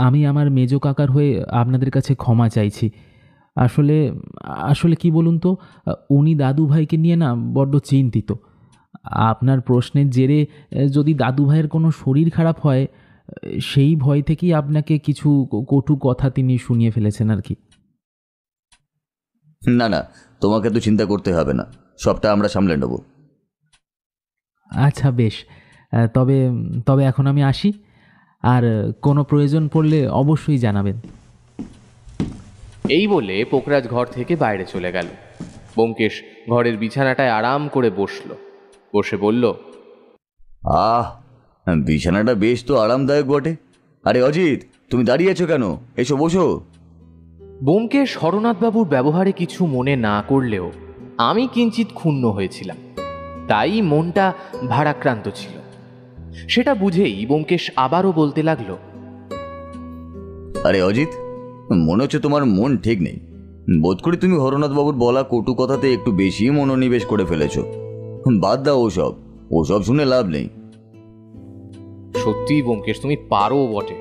আমি আমার মেজো কাকার হয়ে আপনাদের কাছে ক্ষমা চাইছি। আসলে আসলে কি বলুন তো, উনি দাদু ভাইকে নিয়ে না বড্ড চিন্তিত। আপনার প্রশ্নের জেরে যদি দাদু ভাইয়ের কোনো শরীর খারাপ হয়, সেই ভয় থেকেই আপনাকে কিছু কটু কথা তিনি শুনিয়ে ফেলেছেন আর কি। না না, তোমাকে তো চিন্তা করতে হবে না, সবটা আমরা সামলে নেব। আচ্ছা বেশ, তবে তবে এখন আমি আসি। আর কোনো প্রয়োজন পড়লে অবশ্যই জানাবেন। এই বলে পোখরাজ ঘর থেকে বাইরে চলে গেল। ব্যোমকেশ ঘরের বিছানাটায় আরাম করে বসে বলল, আহ, বিছানাটা বেশ তো আরামদায়ক বটে। আরে অজিত, তুমি দাঁড়িয়ে আছো কেন? এসো বসো। ব্যোমকেশ হরনাথবাবুর ব্যবহারে কিছু মনে না করলেও আমি কিঞ্চিত ক্ষুণ্ণ হয়েছিলাম, তাই মনটা ভারাক্রান্ত ছিল। সেটা বুঝেই ব্যোমকেশ আবারও বলতে লাগলো, আরে অজিত, মনে হচ্ছে তোমার মন ঠিক নেই। বোধ করি তুমি হরনাথ বাবুর বলা কটু কথাতে একটু বেশি মনোনিবেশ করে ফেলেছ। বাদ দাও ওসব, ওসব শুনে লাভ নেই। সত্যিই ব্যোমকেশ, তুমি পারো বটে।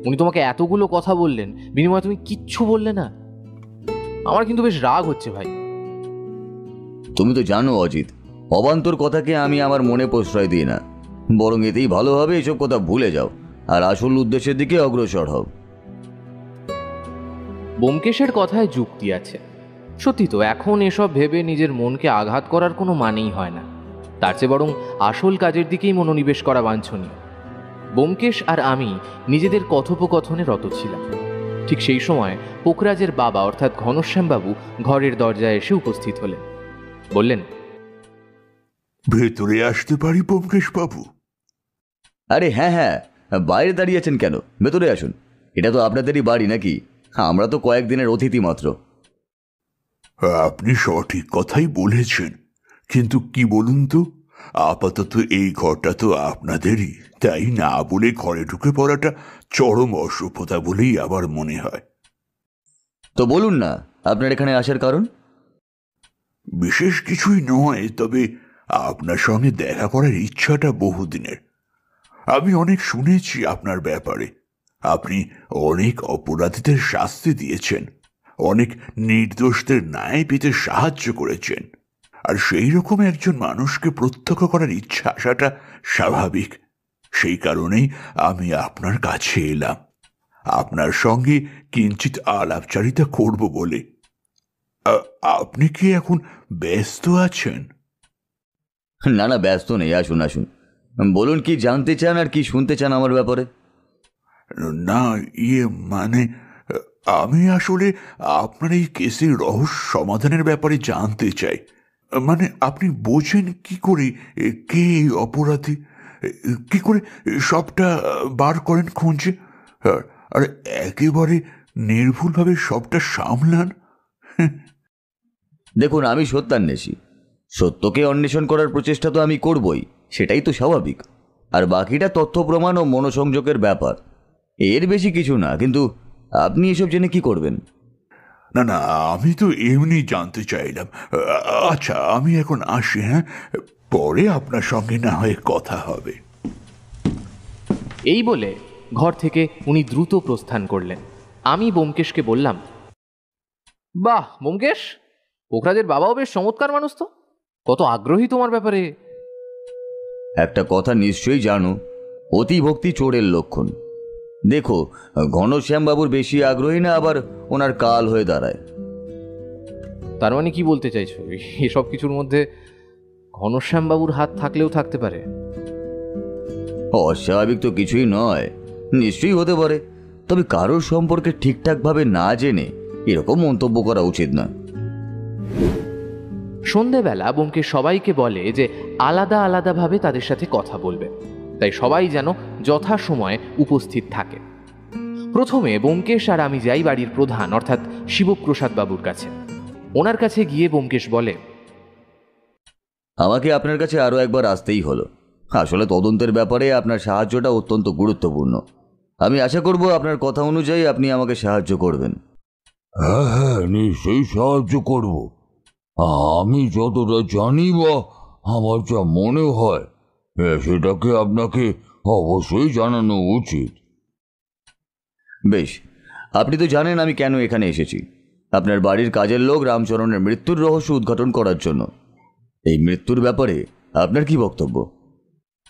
উনি তোমাকে এতগুলো কথা বললেন, বিনিময়ে তুমি কিচ্ছু বললে না। আমার কিন্তু বেশ রাগ হচ্ছে ভাই। তুমি তো জানো অজিত, অবান্তর কথাকে আমি আমার মনে প্রশ্রয় দিই না। বরং এতেই ভালো হবে এসব কথা ভুলে যাও আর আসল উদ্দেশ্যের দিকে অগ্রসর হও। ব্যোমকেশের কথায় যুক্তি আছে। সত্যি তো, এখন এসব ভেবে নিজের মনকে আঘাত করার কোনো মানেই হয় না। তার চেয়ে বরং আসল কাজের দিকেই মনোনিবেশ করা বাঞ্ছনীয়। ব্যোমকেশ আর আমি নিজেদের কথোপকথনে রত ছিলাম। ঠিক সেই সময় পোখরাজের বাবা অর্থাৎ ঘনশ্যামবাবু ঘরের দরজায় এসে উপস্থিত হলেন। বললেন, ভেতরে আসতে পারি ব্যোমকেশ বাবু? আরে হ্যাঁ হ্যাঁ, বাইরে দাঁড়িয়ে আছেন কেন? ভেতরে আসুন। এটা তো আপনাদেরই বাড়ি নাকি? আমরা তো কয়েকদিনের অতিথি মাত্র। আপনি সঠিক কথাই বলেছেন, কিন্তু কি বলুন তো, আপাতত এই ঘরটা তো আপনাদেরই, তাই না বলে ঘরে ঢুকে পড়াটা চরম অসভ্যতা বলেই আবার মনে হয়। তো বলুন না আপনার এখানে আসার কারণ। বিশেষ কিছুই নয়, তবে আপনার সঙ্গে দেখা করার ইচ্ছাটা বহুদিনের। আমি অনেক শুনেছি আপনার ব্যাপারে। আপনি অনেক অপরাধীদের শাস্তি দিয়েছেন, অনেক নির্দোষদের ন্যায় পেতে সাহায্য করেছেন। আর সেই রকম একজন মানুষকে প্রত্যক্ষ করার ইচ্ছা আসাটা স্বাভাবিক। সেই কারণেই আমি আপনার কাছে এলাম, আপনার সঙ্গে কিঞ্চিত আলাপচারিতা করব বলে। আপনি কি এখন ব্যস্ত আছেন? না না, ব্যস্ত নেই, আসুন আসুন। বলুন কি জানতে চান আর কি শুনতে চান আমার ব্যাপারে। না, মানে আমি আসলে আপনার এই কেসের রহস্য সমাধানের ব্যাপারে জানতে চাই। মানে আপনি বোঝেন কি করে কে এই অপরাধী, কি করে সবটা বার করেন খুঁজে, আর একেবারে নির্ভুলভাবে সবটা সামলান। দেখুন, আমি সত্যান্বেষী। সত্যকে অন্বেষণ করার প্রচেষ্টা তো আমি করবই, সেটাই তো স্বাভাবিক। আর বাকিটা তথ্য প্রমাণ ও মনোসংযোগের ব্যাপার, এর বেশি কিছু না। কিন্তু আপনি এসব জেনে কি করবেন? না না, আমি তো এমনি জানতে চাইলাম। আচ্ছা, আমি এখন আসি, হ্যাঁ, পরে আপনার সঙ্গে না হয় কথা হবে। এই বলে ঘর থেকে উনি দ্রুত প্রস্থান করলেন। আমি ব্যোমকেশকে বললাম, বাহ ব্যোমকেশ, পোখরাজের বাবাও বেশ চমৎকার মানুষ তো, কত আগ্রহী তোমার ব্যাপারে। একটা কথা নিশ্চয়ই জানো, অতি ভক্তি চোরের লক্ষণ। দেখো, ঘনশ্যামবাবুর বেশি আগ্রহী না আবার ওনার কাল হয়ে দাঁড়ায়। তার মানে কি বলতে চাইছো? এসব কিছুর মধ্যে ঘনশ্যামবাবুর হাত থাকলেও থাকতে পারে? অস্বাভাবিক তো কিছুই নয়, নিশ্চয়ই হতে পারে, তবে কারোর সম্পর্কে ঠিকঠাকভাবে না জেনে এরকম মন্তব্য করা উচিত না। সন্ধেবেলা ব্যোমকেশ সবাইকে বলে যে আলাদা আলাদাভাবে তাদের সাথে কথা বলবে, তাই সবাই যেন যথাসময়ে উপস্থিত থাকে। প্রথমে ব্যোমকেশ আর আমি যাই বাড়ির প্রধান অর্থাৎ শিবপ্রসাদ বাবুর কাছে। ওনার কাছে গিয়ে ব্যোমকেশ বলে, আমাকে আপনার কাছে আরও একবার আসতেই হলো। আসলে তদন্তের ব্যাপারে আপনার সাহায্যটা অত্যন্ত গুরুত্বপূর্ণ। আমি আশা করব আপনার কথা অনুযায়ী আপনি আমাকে সাহায্য করবেন। হ্যাঁ হ্যাঁ, নিশ্চয়ই সাহায্য করব। আমি যতটা জানি বা আমার যা মনে হয় সেটাকে আপনাকে অবশ্যই জানানো উচিত। বেশ, আপনি তো জানেন আমি কেন এখানে এসেছি। আপনার বাড়ির কাজের লোক রামচরণের মৃত্যুর রহস্য উদ্ঘাটন করার জন্য। এই মৃত্যুর ব্যাপারে আপনার কি বক্তব্য?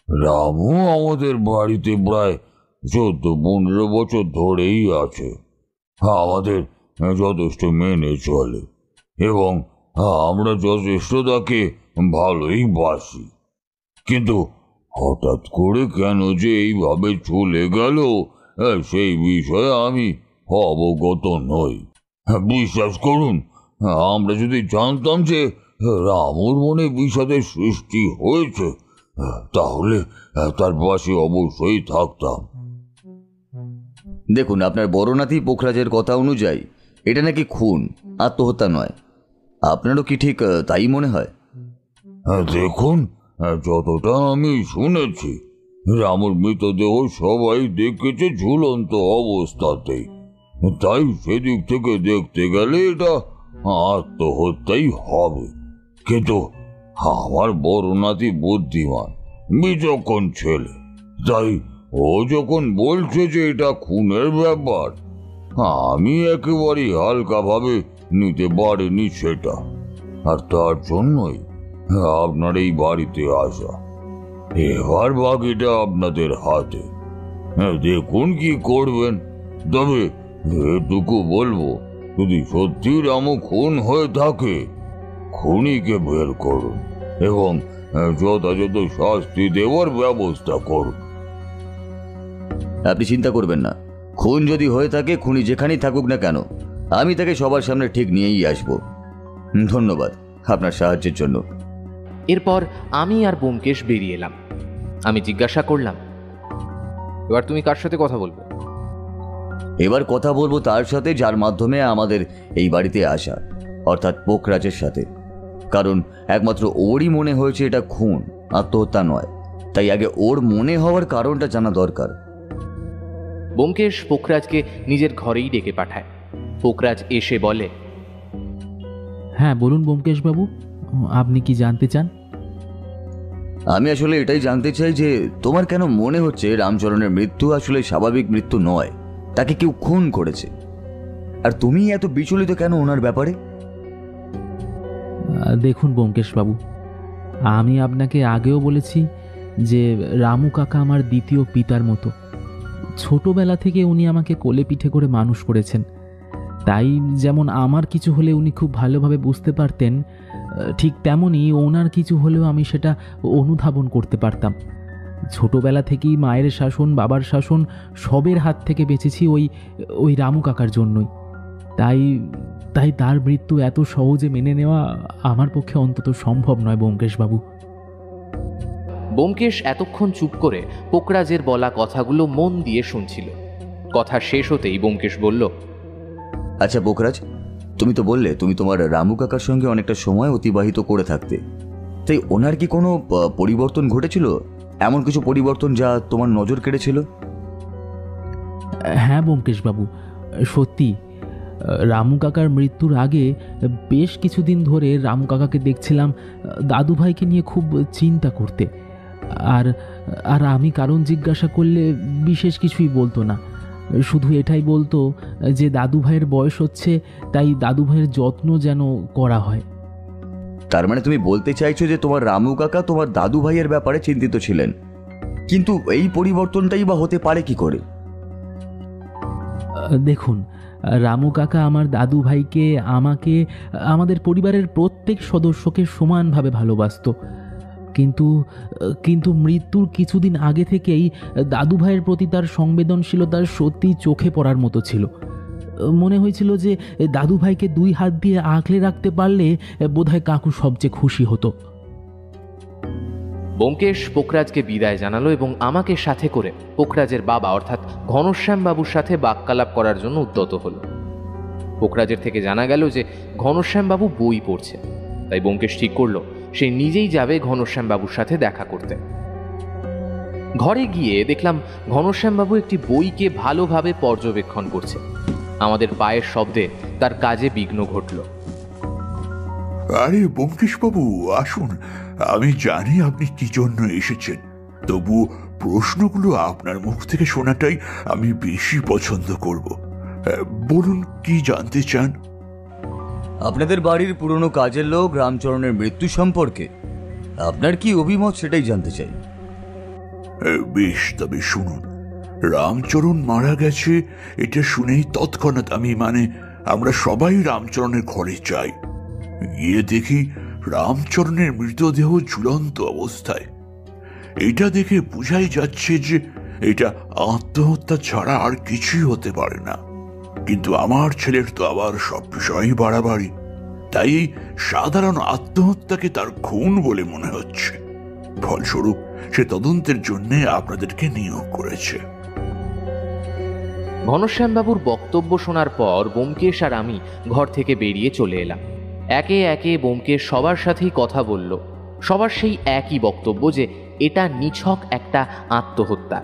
রামু আমাদের বাড়িতে প্রায় 14-15 বছর ধরেই আছে। আমাদের যথেষ্ট মেনে চলে এবং আমরা যথেষ্ট তাকে ভালোই বাসি। কিন্তু হঠাৎ করে কেন যে এইভাবে চলে গেল সেই বিষয়ে আমি অবগত নই। বিশ্বাস করুন, আমরা যদি জানতাম যে রামুর মনে বিষাদের সৃষ্টি হয়েছে তাহলে তার পাশে অবশ্যই থাকতাম। দেখুন, আপনার বড় নাতি পোখরাজের কথা অনুযায়ী এটা নাকি খুন, আত্মহত্যা নয়। আপনারও কি ঠিক তাই মনে হয়? দেখুন, যতটা আমি শুনেছি রামুর মৃতদেহ সবাই দেখেছে ঝুলন্ত অবস্থাতেই, তাই সেদিক থেকে দেখতে গেলে এটা আত্মহত্যাই হবে। কিন্তু আমার বড় নাতি বুদ্ধিমান, বিচক্ষণ ছেলে, তাই ও যখন বলছে যে এটা খুনের ব্যাপার, আমি একেবারেই হালকাভাবে নিতে পারিনি সেটা। আর তার জন্যই আপনার এই বাড়িতে আসা। এবার বাকিটা আপনাদের হাতে, দেখুন কি করবেন। তবে এটুকু বলবো, যদি সত্যি রামু খুন হয়ে থাকে খুনিকে বের করুন এবং যথাযথ শাস্তি দেওয়ার ব্যবস্থা করুন। আপনি চিন্তা করবেন না, খুন যদি হয়ে থাকে খুনি যেখানেই থাকুক না কেন আমি তাকে সবার সামনে ঠিক নিয়েই আসব। ধন্যবাদ আপনার সাহায্যের জন্য। এরপর আমি আর ব্যোমকেশ বেরিয়ে এলাম। আমি জিজ্ঞাসা করলাম, এবার তুমি কার সাথে কথা বলবে? এবার কথা বলবো তার সাথে যার মাধ্যমে আমাদের এই বাড়িতে আসা, অর্থাৎ পোখরাজের সাথে। কারণ একমাত্র ওরই মনে হয়েছে এটা খুন, আত্মহত্যা নয়। তাই আগে ওর মনে হওয়ার কারণটা জানা দরকার। ব্যোমকেশ পোখরাজকে নিজের ঘরেই ডেকে পাঠায়। পোখরাজ এসে বলে, হ্যাঁ বলুন ব্যোমকেশবাবু, আপনি কি জানতে চান? আমি আসলে এটাই জানতে চাই যে তোমার কেন মনে হচ্ছে রামচরণের মৃত্যু আসলে স্বাভাবিক মৃত্যু নয়, তাকে কেউ খুন করেছে। আর তুমি এত বিচলিত কেন ওনার ব্যাপারে? দেখুন ব্যোমকেশবাবু, আমি আপনাকে আগেও বলেছি যে রামু কাকা আমার দ্বিতীয় পিতার মতো। ছোটবেলা থেকে উনি আমাকে কোলে পিঠে করে মানুষ করেছেন। তাই যেমন আমার কিছু হলে উনি খুব ভালোভাবে বুঝতে পারতেন, ঠিক তেমনই ওনার কিছু হলেও আমি সেটা অনুধাবন করতে পারতাম। ছোটবেলা থেকেই মায়ের শাসন, বাবার শাসন সবের হাত থেকে বেঁচেছি ওই রামু কাকার জন্যই। তাই তার মৃত্যু এত সহজে মেনে নেওয়া আমার পক্ষে অন্তত সম্ভব নয় ব্যোমকেশবাবু। ব্যোমকেশ এতক্ষণ চুপ করে পোখরাজের বলা কথাগুলো মন দিয়ে শুনছিল। কথা শেষ হতেই ব্যোমকেশ বলল, আচ্ছা পোখরাজ, তুমি তো বললে তুমি তোমার রামু কাকার সঙ্গে অনেকটা সময় অতিবাহিত করে থাকতে, তাই ওনার কি কোনো পরিবর্তন ঘটেছিল? এমন কিছু পরিবর্তন যা তোমার নজর কেড়েছিল? হ্যাঁ ব্যোমকেশবাবু, সত্যি রামু কাকার মৃত্যুর আগে বেশ কিছুদিন ধরে রামু কাকাকে দেখছিলাম দাদুভাইকে নিয়ে খুব চিন্তা করতে। আর আমি কারণ জিজ্ঞাসা করলে বিশেষ কিছুই বলতো না, শুধু এটাই বলতো যে দাদুভাইয়ের বয়স হচ্ছে, তাই দাদুভাইয়ের যত্ন যেন করা হয়। তার মানে তুমি বলতে চাইছো যে তোমার রামু কাকা তোমার দাদু ভাইয়ের ব্যাপারে চিন্তিত ছিলেন, কিন্তু এই পরিবর্তনটাই বা হতে পারে কি করে? দেখুন, রামু কাকা আমার দাদু ভাইকে, আমাকে, আমাদের পরিবারের প্রত্যেক সদস্যকে সমানভাবে ভালোবাসতো। কিন্তু কিন্তু মৃত্যুর কিছুদিন আগে থেকেই দাদু ভাইয়ের প্রতি তার সংবেদনশীলতা সত্যিই চোখে পড়ার মতো ছিল। মনে হয়েছিল যে দাদু ভাইকে 2 হাত দিয়ে আঁকড়ে রাখতে পারলে বোধহয় কাকু সবচেয়ে খুশি হতো। ব্যোমকেশ পোখরাজকে বিদায় জানালো এবং আমাকে সাথে করে পোখরাজের বাবা অর্থাৎ ঘনশ্যাম বাবুর সাথে বাক্যালাপ করার জন্য উদ্যত হলো। পোখরাজের থেকে জানা গেল যে ঘনশ্যাম বাবু বই পড়ছে, তাই ব্যোমকেশ ঠিক করলো সে নিজেই যাবে ঘনশ্যাম বাবুর সাথে দেখা করতে। ঘরে গিয়ে দেখলাম ঘনশ্যাম বাবু একটি বইকে ভালোভাবে পর্যবেক্ষণ করছে। আমাদের পায়ের শব্দে তার কাজে বিঘ্ন ঘটল। আরে ব্যোমকেশ বাবু, আসুন। আমি জানি আপনি কি জন্য এসেছেন, তবু প্রশ্নগুলো আপনার মুখ থেকে শোনাটাই আমি বেশি পছন্দ করব। বলুন, কি জানতে চান? আপনাদের বাড়ির পুরনো কাজের লোক রামচরণের মৃত্যু সম্পর্কে আপনার কি অভিমত সেটাই জানতে চাই। বেশ, তবে শুনুন। রামচরণ মারা গেছে এটা শুনেই তৎক্ষণাৎ আমরা সবাই রামচরণের ঘরে যাই। গিয়ে দেখি রামচরণের মৃতদেহ ঝুলন্ত অবস্থায়। এটা দেখে বোঝাই যাচ্ছে যে এটা আত্মহত্যা ছাড়া আর কিছুই হতে পারে না। কিন্তু আমার ছেলের তো আবার সব বিষয়ই বাড়াবাড়ি, তাই এই সাধারণ আত্মহত্যাকে তার খুন বলে মনে হচ্ছে। ফলস্বরূপ সে তদন্তের জন্য আপনাদেরকে নিয়োগ করেছে। ঘনশ্যামবাবুর বক্তব্য শোনার পর ব্যোমকেশ আর আমি ঘর থেকে বেরিয়ে চলে এলাম। একে একে ব্যোমকেশ সবার সাথেই কথা বলল। সবার সেই একই বক্তব্য যে এটা নিছক একটা আত্মহত্যা,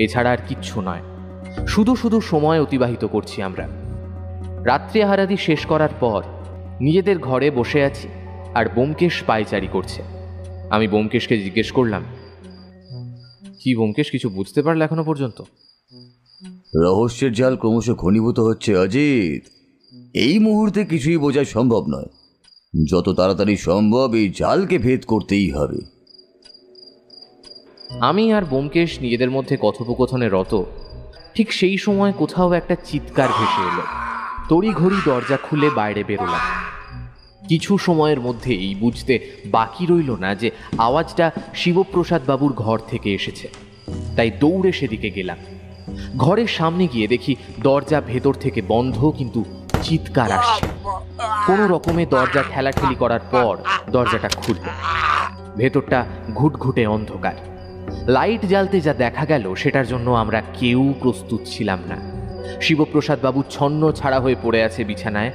এছাড়া আর কিচ্ছু নয়। শুধু শুধু সময় অতিবাহিত করছি আমরা। রাত্রি আহারাদি শেষ করার পর নিজেদের ঘরে বসে আছি আর ব্যোমকেশ পায়চারি করছে। আমি ব্যোমকেশকে জিজ্ঞেস করলাম, কি ব্যোমকেশ, কিছু বুঝতে পারলে এখনো পর্যন্ত? রহস্যের জাল ক্রমশ ঘনীভূত হচ্ছে অজিত। এই মুহূর্তে কিছুই বোঝা সম্ভব নয়। যত তাড়াতাড়ি সম্ভব এই জালকে ভেদ করতেই হবে। আমি আর ব্যোমকেশ নিজেদের মধ্যে কথোপকথনে রত, ঠিক সেই সময় কোথাও একটা চিৎকার ভেসে এলো। তড়িঘড়ি দরজা খুলে বাইরে বেরোলাম। কিছু সময়ের মধ্যেই বুঝতে বাকি রইল না যে আওয়াজটা শিবপ্রসাদ বাবুর ঘর থেকে এসেছে, তাই দৌড়ে সেদিকে গেলাম। ঘরের সামনে গিয়ে দেখি দরজা ভেতর থেকে বন্ধ, কিন্তু চিৎকার আসছে। কোনো রকমে দরজা ঠেলাঠেলি করার পর দরজাটা খুলল। ভেতরটা ঘুটঘুটে অন্ধকার। লাইট জ্বালতে যা দেখা গেল সেটার জন্য আমরা কেউ প্রস্তুত ছিলাম না। শিবপ্রসাদ বাবু ছন্ন ছাড়া হয়ে পড়ে আছে বিছানায়,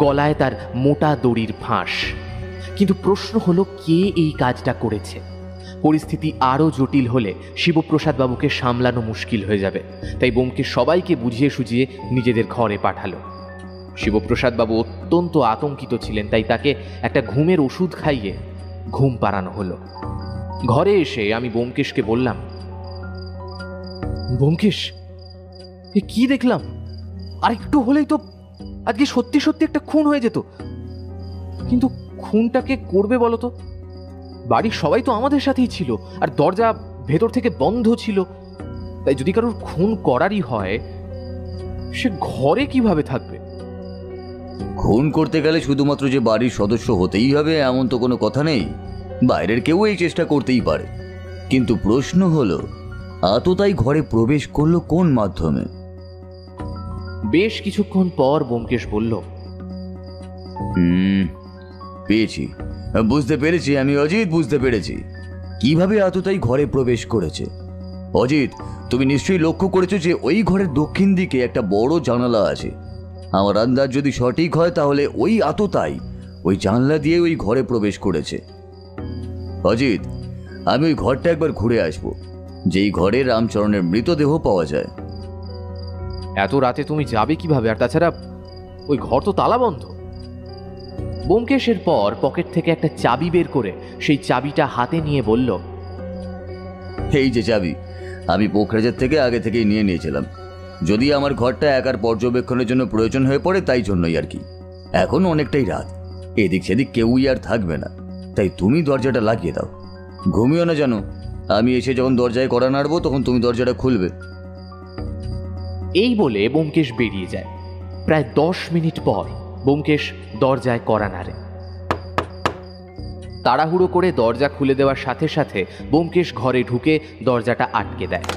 গলায় তার মোটা দড়ির ফাঁস। কিন্তু প্রশ্ন হলো, কে এই কাজটা করেছে? পরিস্থিতি আরও জটিল হলে শিবপ্রসাদ বাবুকে সামলানো মুশকিল হয়ে যাবে, তাই ব্যোমকেশ সবাইকে বুঝিয়ে সুঝিয়ে নিজেদের ঘরে পাঠালো। শিবপ্রসাদ বাবু অত্যন্ত আতঙ্কিত ছিলেন, তাই তাকে একটা ঘুমের ওষুধ খাইয়ে ঘুম পাড়ানো হলো। ঘরে এসে আমি ব্যোমকেশকে বললাম, ব্যোমকেশ, এ কি দেখলাম? আর একটু হলেই তো আজকে সত্যি সত্যি একটা খুন হয়ে যেত। কিন্তু খুনটাকে করবে বলো তো? বাড়ির সবাই তো আমাদের সাথেই ছিল, আর দরজা ভেতর থেকে বন্ধ ছিল। তাই যদি কারোর খুন করারই হয়, সে ঘরে কিভাবে থাকবে? খুন করতে গেলে শুধুমাত্র যে বাড়ির সদস্য হতেই হবে এমন তো কোনো কথা নেই। বাইরের কেউ এই চেষ্টা করতেই পারে। কিন্তু প্রশ্ন হলো, আততায়ী ঘরে প্রবেশ করলো কোন মাধ্যমে? বেশ কিছুক্ষণ পর ব্যোমকেশ বলল, পেয়েছি, বুঝতে পেরেছি আমি অজিত, বুঝতে পেরেছি কিভাবে আততায়ী ঘরে প্রবেশ করেছে। অজিত, তুমি নিশ্চয়ই লক্ষ্য করেছো যে ওই ঘরের দক্ষিণ দিকে একটা বড় জানালা আছে। আমার আন্দাজ যদি সঠিক হয় তাহলে ওই আততায়ী ওই জানলা দিয়ে ওই ঘরে প্রবেশ করেছে। অজিত, আমি ওই ঘরটা একবার ঘুরে আসবো, যেই ঘরে রামচরণের মৃতদেহ পাওয়া যায়। এত রাতে তুমি যাবে কিভাবে? আর তাছাড়া ওই ঘর তো তালা বন্ধ। ব্যোমকেশের পর পকেট থেকে একটা চাবি বের করে সেই চাবিটা হাতে নিয়ে বলল, এই যে চাবি, আমি পোখরাজের থেকে আগে থেকেই নিয়েছিলাম। যদি আমার ঘরটা একার পর্যবেক্ষণের জন্য প্রয়োজন হয়ে পড়ে, তাই জন্যই আর কি। এখন অনেকটাই রাত, এদিক সেদিক কেউই আর থাকবে না, তাই তুমি দরজাটা লাগিয়ে দাও। ঘুমিও না জানো, আমি এসে যখন দরজায় কড়া নাড়বো তখন তুমি দরজাটা খুলবে। এই বলে ব্যোমকেশ বেরিয়ে যায়। প্রায় 10 মিনিট পর ব্যোমকেশ দরজায় কড়া নাড়ে। তাড়াহুড়ো করে দরজা খুলে দেওয়ার সাথে সাথে ব্যোমকেশ ঘরে ঢুকে দরজাটা আটকে দেয়।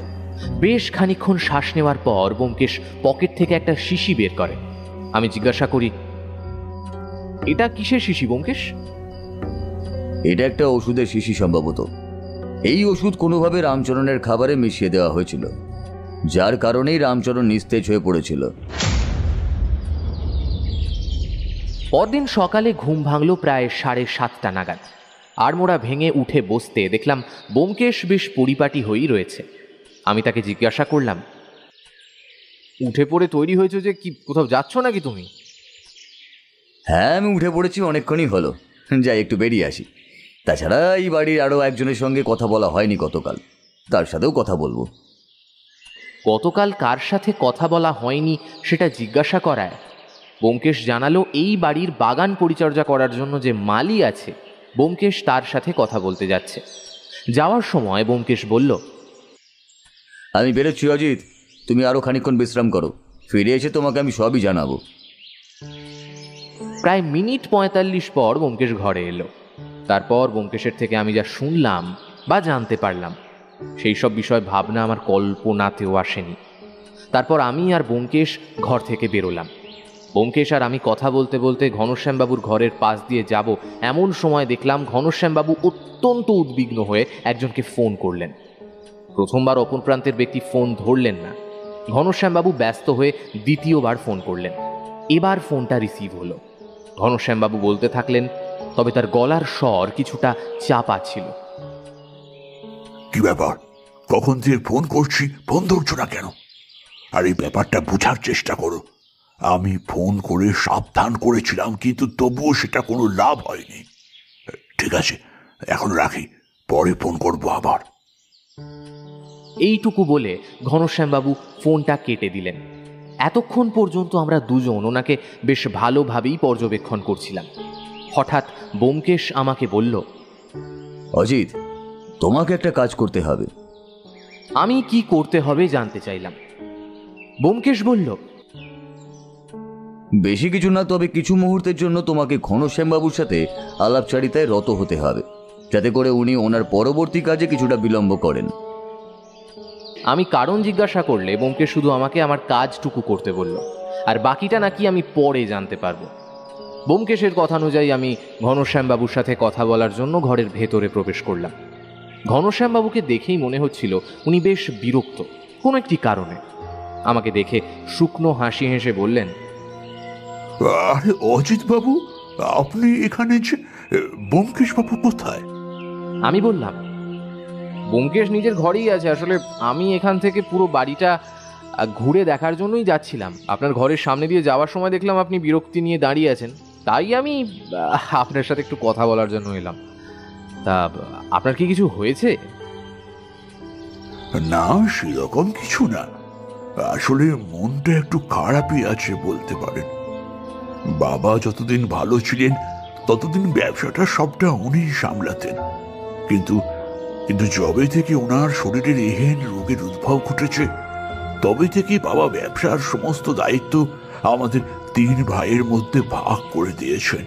বেশ খানিকক্ষণ শ্বাস নেওয়ার পর ব্যোমকেশ পকেট থেকে একটা শিশি বের করে। আমি জিজ্ঞাসা করি, এটা কিসের শিশি ব্যোমকেশ? এটা একটা ওষুধের শিশি সম্ভবত। এই ওষুধ কোনোভাবে রামচরণের খাবারে মিশিয়ে দেওয়া হয়েছিল, যার কারণেই রামচরণ নিস্তেজ হয়ে পড়েছিল। পরদিন সকালে ঘুম ভাঙল প্রায় 7:30 নাগাদ। আড়মোড়া ভেঙে উঠে বসতে দেখলাম ব্যোমকেশ বেশ পরিপাটি হয়েই রয়েছে। আমি তাকে জিজ্ঞাসা করলাম, উঠে পড়ে তৈরি হয়েছে যে, কি কোথাও যাচ্ছ নাকি তুমি? হ্যাঁ, আমি উঠে পড়েছি, অনেকক্ষণই হলো। যাই একটু বেরিয়ে আসি। তাছাড়া এই বাড়ির আরও একজনের সঙ্গে কথা বলা হয়নি গতকাল, তার সাথেও কথা বলবো। গতকাল কার সাথে কথা বলা হয়নি সেটা জিজ্ঞাসা করায় ব্যোমকেশ জানালো, এই বাড়ির বাগান পরিচর্যা করার জন্য যে মালি আছে, ব্যোমকেশ তার সাথে কথা বলতে যাচ্ছে। যাওয়ার সময় ব্যোমকেশ বলল, আমি বেরোচ্ছি অজিত, তুমি আরও খানিকক্ষণ বিশ্রাম করো, ফিরে এসে তোমাকে আমি সবই জানাবো। প্রায় মিনিট 45 পর ব্যোমকেশ ঘরে এলো। তারপর ব্যোমকেশের থেকে আমি যা শুনলাম বা জানতে পারলাম, সেই সব বিষয় ভাবনা আমার কল্পনাতেও আসেনি। তারপর আমি আর ব্যোমকেশ ঘর থেকে বেরোলাম। ব্যোমকেশ আর আমি কথা বলতে বলতে ঘনশ্যামবাবুর ঘরের পাশ দিয়ে যাব, এমন সময় দেখলাম ঘনশ্যামবাবু অত্যন্ত উদ্বিগ্ন হয়ে একজনকে ফোন করলেন। প্রথমবার অপর প্রান্তের ব্যক্তি ফোন ধরলেন না। ঘনশ্যামবাবু ব্যস্ত হয়ে দ্বিতীয়বার ফোন করলেন। এবার ফোনটা রিসিভ হলো। ঘনশ্যামবাবু বলতে থাকলেন, তবে তার গলার স্বর কিছুটা চাপা ছিল। কি ব্যাপার, কখন থেকে ফোন করছি, ফোন ধরছো না কেন? আর এই ব্যাপারটা বোঝার চেষ্টা করো। আমি ফোন করে সাবধান করেছিলাম, কিন্তু তবুও সেটা কোনো লাভ হয়নি। ঠিক আছে, এখন রাখি, পরে ফোন করবো আবার। এইটুকু বলে ঘনশ্যামবাবু ফোনটা কেটে দিলেন। এতক্ষণ পর্যন্ত আমরা দুজন ওনাকে বেশ ভালোভাবেই পর্যবেক্ষণ করছিলাম। হঠাৎ ব্যোমকেশ আমাকে বলল, অজিত, তোমাকে একটা কাজ করতে হবে। আমি কি করতে হবে জানতে চাইলাম। ব্যোমকেশ বলল, বেশি কিছু না, তবে কিছু মুহূর্তের জন্য তোমাকে ঘনশ্যামবাবুর সাথে আলাপচারিতায় রত হতে হবে, যাতে করে উনি ওনার পরবর্তী কাজে কিছুটা বিলম্ব করেন। আমি কারণ জিজ্ঞাসা করলে ব্যোমকেশ শুধু আমাকে আমার কাজটুকু করতে বলল, আর বাকিটা নাকি আমি পরে জানতে পারবো। ব্যোমকেশের কথা অনুযায়ী আমি ঘনশ্যামবাবুর সাথে কথা বলার জন্য ঘরের ভেতরে প্রবেশ করলাম। ঘনশ্যামবাবুকে দেখেই মনে হচ্ছিল উনি বেশ বিরক্ত কোনো একটি কারণে। আমাকে দেখে শুকনো হাসি হেসে বললেন, আরে অজিত বাবু, আপনি এখানে যে? ব্যোমকেশ বাবু কোথায়? আমি বললাম, ব্যোমকেশ নিজের ঘরেই আছে। আসলে আমি এখান থেকে পুরো বাড়িটা ঘুরে দেখার জন্যই যাচ্ছিলাম। আপনার ঘরের সামনে দিয়ে যাওয়ার সময় দেখলাম আপনি বিরক্তি নিয়ে দাঁড়িয়ে আছেন, তাই আমি আপনার সাথে একটু কথা বলার জন্য এলাম। তা আপনার কি কিছু হয়েছে? না, সেরকম কিছু না। আসলে মনটা একটু খারাপই আছে বলতে পারেন। বাবা যতদিন ভালো ছিলেন ততদিন ব্যবসাটা সবটা উনি সামলাতেন, কিন্তু কিন্তু যবে থেকে ওনার শরীরের এহেন রোগের উদ্ভব ঘটেছে, তবে থেকে বাবা ব্যবসার সমস্ত দায়িত্ব আমাদের 3 ভাইয়ের মধ্যে ভাগ করে দিয়েছেন।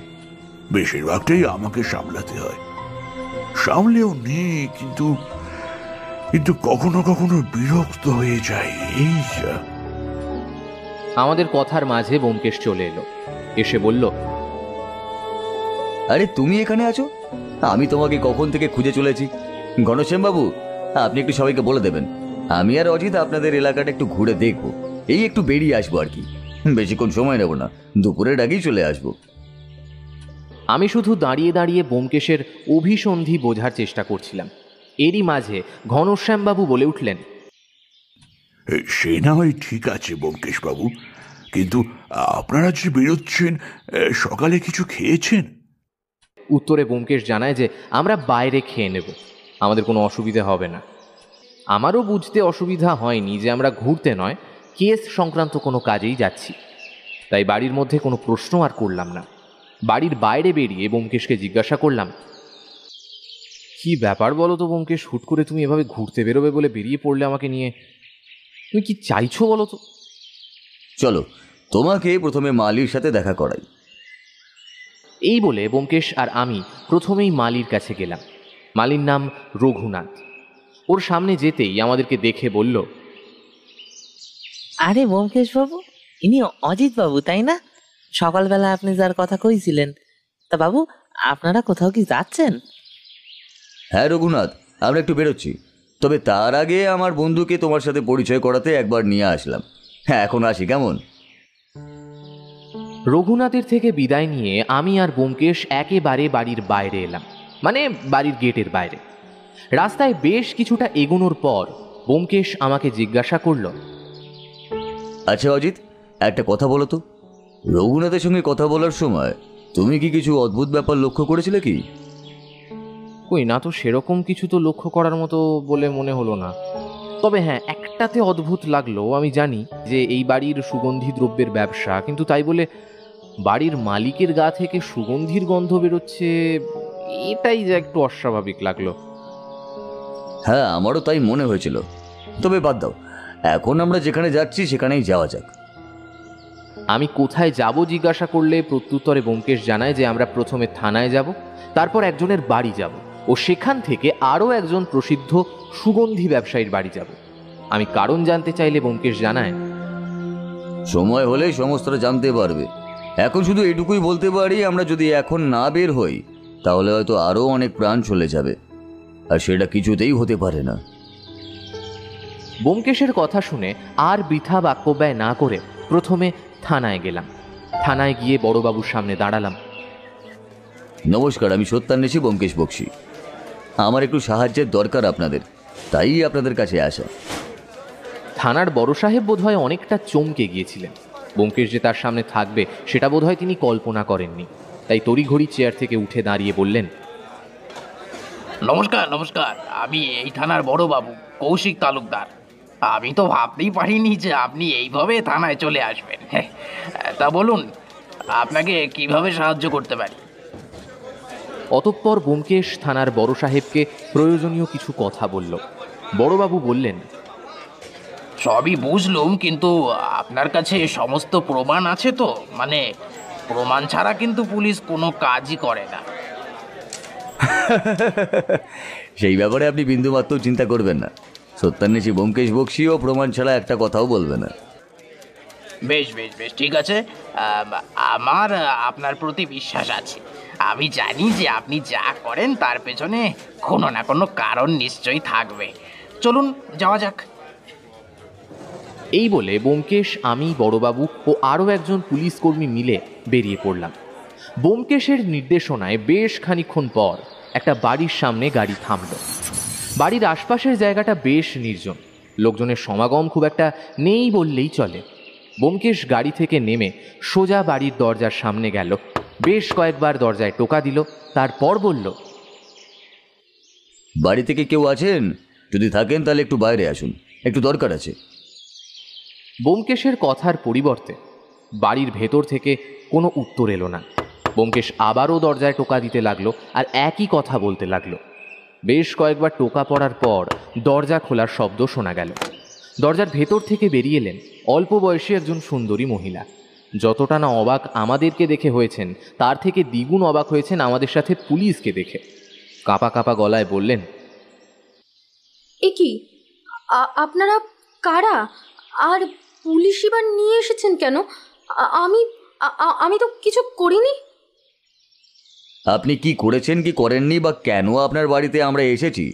বেশিরভাগটাই আমাকে সামলাতে হয়। সামলেও নেই, কিন্তু কিন্তু কখনো কখনো বিরক্ত হয়ে যায়। এই যা। আমাদের কথার মাঝে ব্যোমকেশ চলে এলো, এসে বলল, আরে তুমি এখানে আছো? আমি তোমাকে কখন থেকে খুঁজে চলেছি। ঘনশ্যামবাবু, আপনি একটু সবাইকে বলে দেবেন, আমি আর অজিত আপনাদের এলাকাটা একটু ঘুরে দেখবো। এই একটু বেরিয়ে আসবো আর কি, বেশিক্ষণ সময় নেব না, দুপুরের আগেই চলে আসবো। আমি শুধু দাঁড়িয়ে দাঁড়িয়ে ব্যোমকেশের অভিসন্ধি বোঝার চেষ্টা করছিলাম। এরই মাঝে ঘনশ্যামবাবু বলে উঠলেন, সে না হয় ঠিক আছে ব্যোমকেশ বাবু, কিন্তু আপনারা যে বেরোচ্ছেন, সকালে কিছু খেয়েছেন? উত্তরে ব্যোমকেশ জানায় যে আমরা বাইরে খেয়ে নেব, আমাদের কোনো অসুবিধা হবে না। আমারও বুঝতে অসুবিধা হয়নি যে আমরা ঘুরতে নয়, কেস সংক্রান্ত কোনো কাজেই যাচ্ছি। তাই বাড়ির মধ্যে কোনো প্রশ্ন আর করলাম না। বাড়ির বাইরে বেরিয়ে ব্যোমকেশকে জিজ্ঞাসা করলাম, কি ব্যাপার বলো তো ব্যোমকেশ, হুট করে তুমি এভাবে ঘুরতে বেরোবে বলে বেরিয়ে পড়লে আমাকে নিয়ে? তুমি কি চাইছো বলো তো? চলো, তোমাকে প্রথমে মালির সাথে দেখা করাই। এই বলে ব্যোমকেশ আর আমি প্রথমেই মালির কাছে গেলাম। মালির নাম রঘুনাথ। ওর সামনে যেতেই আমাদেরকে দেখে বলল, আরে ব্যোমকেশ বাবু, ইনি অজিত বাবু তাই না? সকালবেলা আপনি যার কথা কইছিলেন। তা বাবু, আপনারা কোথাও কি যাচ্ছেন? হ্যাঁ রঘুনাথ, আমরা একটু বেরোচ্ছি। তবে তার আগে আমার বন্ধুকে তোমার সাথে পরিচয় করাতে একবার নিয়ে আসলাম। হ্যাঁ, এখন আসি, কেমন? রঘুনাথের থেকে বিদায় নিয়ে আমি আর ব্যোমকেশ একেবারে বাড়ির বাইরে এলাম, মানে বাড়ির গেটের বাইরে। রাস্তায় বেশ কিছুটা এগোনোর পর ব্যোমকেশ আমাকে জিজ্ঞাসা করল, আচ্ছা অজিত, একটা কথা বলো তো, রঘুনাথের সঙ্গে কথা বলার সময় তুমি কি কিছু অদ্ভুত ব্যাপার লক্ষ্য করেছিলে কি? কই না তো, সেরকম কিছু তো লক্ষ্য করার মতো বলে মনে হলো না। তবে হ্যাঁ, একটাতে অদ্ভুত লাগলো। আমি জানি যে এই বাড়ির সুগন্ধি দ্রব্যের ব্যবসা, কিন্তু তাই বলে বাড়ির মালিকের গা থেকে সুগন্ধির গন্ধ বেরোচ্ছে, এটাই যে একটু অস্বাভাবিক লাগলো। হ্যাঁ, আমারও তাই মনে হয়েছিল। তবে বাদ দাও, এখন আমরা যেখানে যাচ্ছি সেখানেই যাওয়া যাক। আমি কোথায় যাব জিজ্ঞাসা করলে প্রত্যুত্তরে ব্যোমকেশ জানায় যে আমরা প্রথমে থানায় যাব, তারপর একজনের বাড়ি যাব, ও সেখান থেকে আরও একজন প্রসিদ্ধ সুগন্ধি ব্যবসায়ীর বাড়ি যাব। আমি কারণ জানতে চাইলে ব্যোমকেশ জানায়, সময় হলেই সমস্তটা জানতে পারবে। এখন শুধু এটুকুই বলতে পারি, আমরা যদি এখন না বের হই তাহলে হয়তো আরও অনেক প্রাণ চলে যাবে, আর সেটা কিছুতেই হতে পারে না। ব্যোমকেশের কথা শুনে আর বৃথা বাক্য ব্যয় না করে প্রথমে থানায় গেলাম। থানায় গিয়ে বড়বাবুর সামনে দাঁড়ালাম। নমস্কার, আমি সত্যান্বেষী ব্যোমকেশ বক্সী। আমার একটু সাহায্যের দরকার আপনাদের, তাই আপনাদের কাছে আসা। থানার বড় সাহেব বোধহয় অনেকটা চমকে গিয়েছিলেন। ব্যোমকেশ যে তার সামনে থাকবে সেটা বোধহয় তিনি কল্পনা করেননি, তাই তড়িঘড়ি চেয়ার থেকে উঠে দাঁড়িয়ে বললেন, নমস্কার নমস্কার, আমি এই থানার বড় বাবু কৌশিক তালুকদার। আমি তো ভাবতেই পারিনি যে আপনি এইভাবে থানায় চলে আসবেন। তা বলুন, আপনাকে কিভাবে সাহায্য করতে পারি? অতঃপর ব্যোমকেশ থানার বড় সাহেবকে প্রয়োজনীয় কিছু কথা বলল। বড়বাবু বললেন, সবই বুঝলুম, কিন্তু আপনার কাছে সমস্ত প্রমাণ আছে তো? মানে প্রমাণ ছাড়া কিন্তু পুলিশ কোনো কাজই করে না। সেই ব্যাপারে আপনি বিন্দুমাত্র চিন্তা করবেন না। সত্যান্বেষী ব্যোমকেশ বক্সীও প্রমাণ ছাড়া একটা কথাও বলবে না। বেশ বেশ বেশ, ঠিক আছে। আমার আপনার প্রতি বিশ্বাস আছে। আমি জানি যে আপনি যা করেন তার পেছনে কোনো না কোনো কারণ নিশ্চয়ই থাকবে। চলুন যাওয়া যাক। এই বলে ব্যোমকেশ, আমি, বড়বাবু ও আরও একজন পুলিশ কর্মী মিলে বেরিয়ে পড়লাম। ব্যোমকেশের নির্দেশনায় বেশ খানিকক্ষণ পর একটা বাড়ির সামনে গাড়ি থামল। বাড়ির আশপাশের জায়গাটা বেশ নির্জন, লোকজনের সমাগম খুব একটা নেই বললেই চলে। ব্যোমকেশ গাড়ি থেকে নেমে সোজা বাড়ির দরজার সামনে গেল, বেশ কয়েকবার দরজায় টোকা দিল, তারপর বলল, বাড়ি থেকে কেউ আছেন? যদি থাকেন তাহলে একটু বাইরে আসুন, একটু দরকার আছে। ব্যোমকেশের কথার পরিবর্তে বাড়ির ভেতর থেকে কোনো উত্তর এলো না। ব্যোমকেশ আবারও দরজায় টোকা দিতে লাগলো আর একই কথা বলতে লাগলো। বেশ কয়েকবার টোকা পড়ার পর দরজা খোলার শব্দ শোনা গেল। দরজার ভেতর থেকে বেরিয়ে এলেন অল্প বয়সী একজন সুন্দরী মহিলা। যতটা না অবাক আমাদেরকে দেখে হয়েছেন, তার থেকে দ্বিগুণ অবাক হয়েছেন আমাদের সাথে পুলিশকে দেখে। কাঁপা কাঁপা গলায় বললেন, এ কি, আপনারা কারা? আর পুলিশ এবার নিয়ে এসেছেন কেন? আমি আমি তো কিছু করিনি। আপনি কি করেছেন কি করেননি, বা কেন আপনার বাড়িতে আমরা এসেছি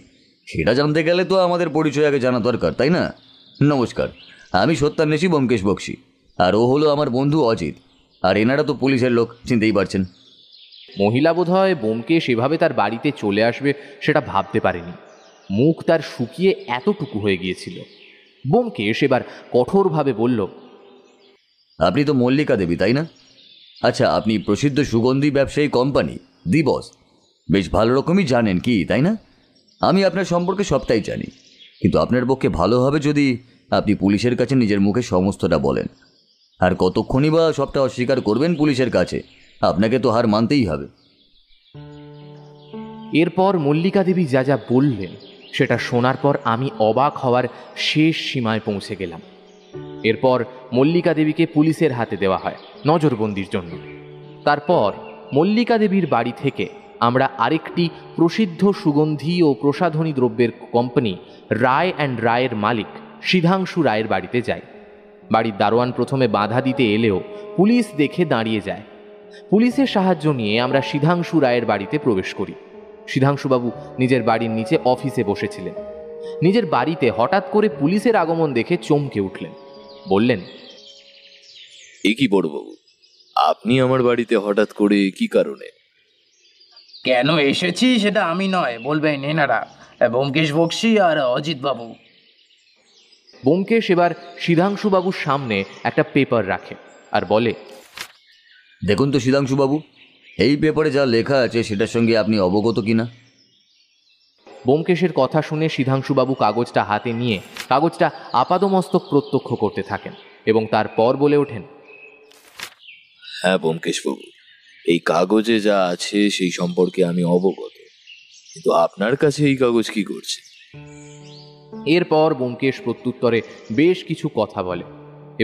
সেটা জানতে গেলে তো আমাদের পরিচয় আগে জানা দরকার, তাই না? নমস্কার, আমি সত্যান্বেষী ব্যোমকেশ বক্সী, আর ও হলো আমার বন্ধু অজিত। আর এনারা তো পুলিশের লোক, চিনতেই পারছেন। মহিলা বোধহয় ব্যোমকেশ এভাবে তার বাড়িতে চলে আসবে সেটা ভাবতে পারেনি। মুখ তার শুকিয়ে এতটুকু হয়ে গিয়েছিল। ব্যোমকেশ এবার কঠোরভাবে বলল, আপনি তো মল্লিকা দেবী, তাই না? আচ্ছা, আপনি প্রসিদ্ধ সুগন্ধি ব্যবসায়ী কোম্পানি দি বস বেশ ভালো রকমই জানেন কি, তাই না? আমি আপনার সম্পর্কে সবটাই জানি, কিন্তু আপনার পক্ষে ভালো হবে যদি আপনি পুলিশের কাছে নিজের মুখে সমস্তটা বলেন। আর কতক্ষণই বা সবটা অস্বীকার করবেন পুলিশের কাছে? আপনাকে তো হার মানতেই হবে। এরপর মল্লিকা দেবী যা যা বললেন সেটা শোনার পর আমি অবাক হওয়ার শেষ সীমায় পৌঁছে গেলাম। এরপর মল্লিকা দেবীকে পুলিশের হাতে দেওয়া হয় নজরবন্দির জন্য। তারপর মল্লিকা দেবীর বাড়ি থেকে আমরা আরেকটি প্রসিদ্ধ সুগন্ধি ও প্রসাধনী দ্রব্যের কোম্পানি রায় অ্যান্ড রায়ের মালিক সিধাংশু রায়ের বাড়িতে যাই। বাড়ির দারোয়ান প্রথমে বাধা দিতে এলেও পুলিশ দেখে দাঁড়িয়ে যায়। পুলিশের সাহায্য নিয়ে আমরা সিধাংশু রায়ের বাড়িতে প্রবেশ করি। সিধাংশুবাবু নিজের বাড়ির নিচে অফিসে বসেছিলেন। নিজের বাড়িতে হঠাৎ করে পুলিশের আগমন দেখে চমকে উঠলেন। বললেন, এ কি বড়বাবু, আপনি আমার বাড়িতে হঠাৎ করে কি কারণে? কেন এসেছি সেটা আমি নয়, বলবেন এনারা, ব্যোমকেশ বক্সী আর অজিত বাবু। ব্যোমকেশ এবার সিধাংশুবাবুর সামনে একটা পেপার রাখে আর বলে, দেখুন তো সিধাংশুবাবু, এই পেপারে যা লেখা আছে সেটার সঙ্গে আপনি অবগত কিনা? ব্যোমকেশের কথা শুনে সিধাংশুবাবু কাগজটা হাতে নিয়ে কাগজটা আপাদমস্তক প্রত্যক্ষ করতে থাকেন এবং তারপর বলে ওঠেন, হ্যাঁ ব্যোমকেশবাবু, এই কাগজে যা আছে সেই সম্পর্কে আমি অবগত, কিন্তু আপনার কাছে এই কাগজ কি করছে? এরপর ব্যোমকেশ প্রত্যুত্তরে বেশ কিছু কথা বলে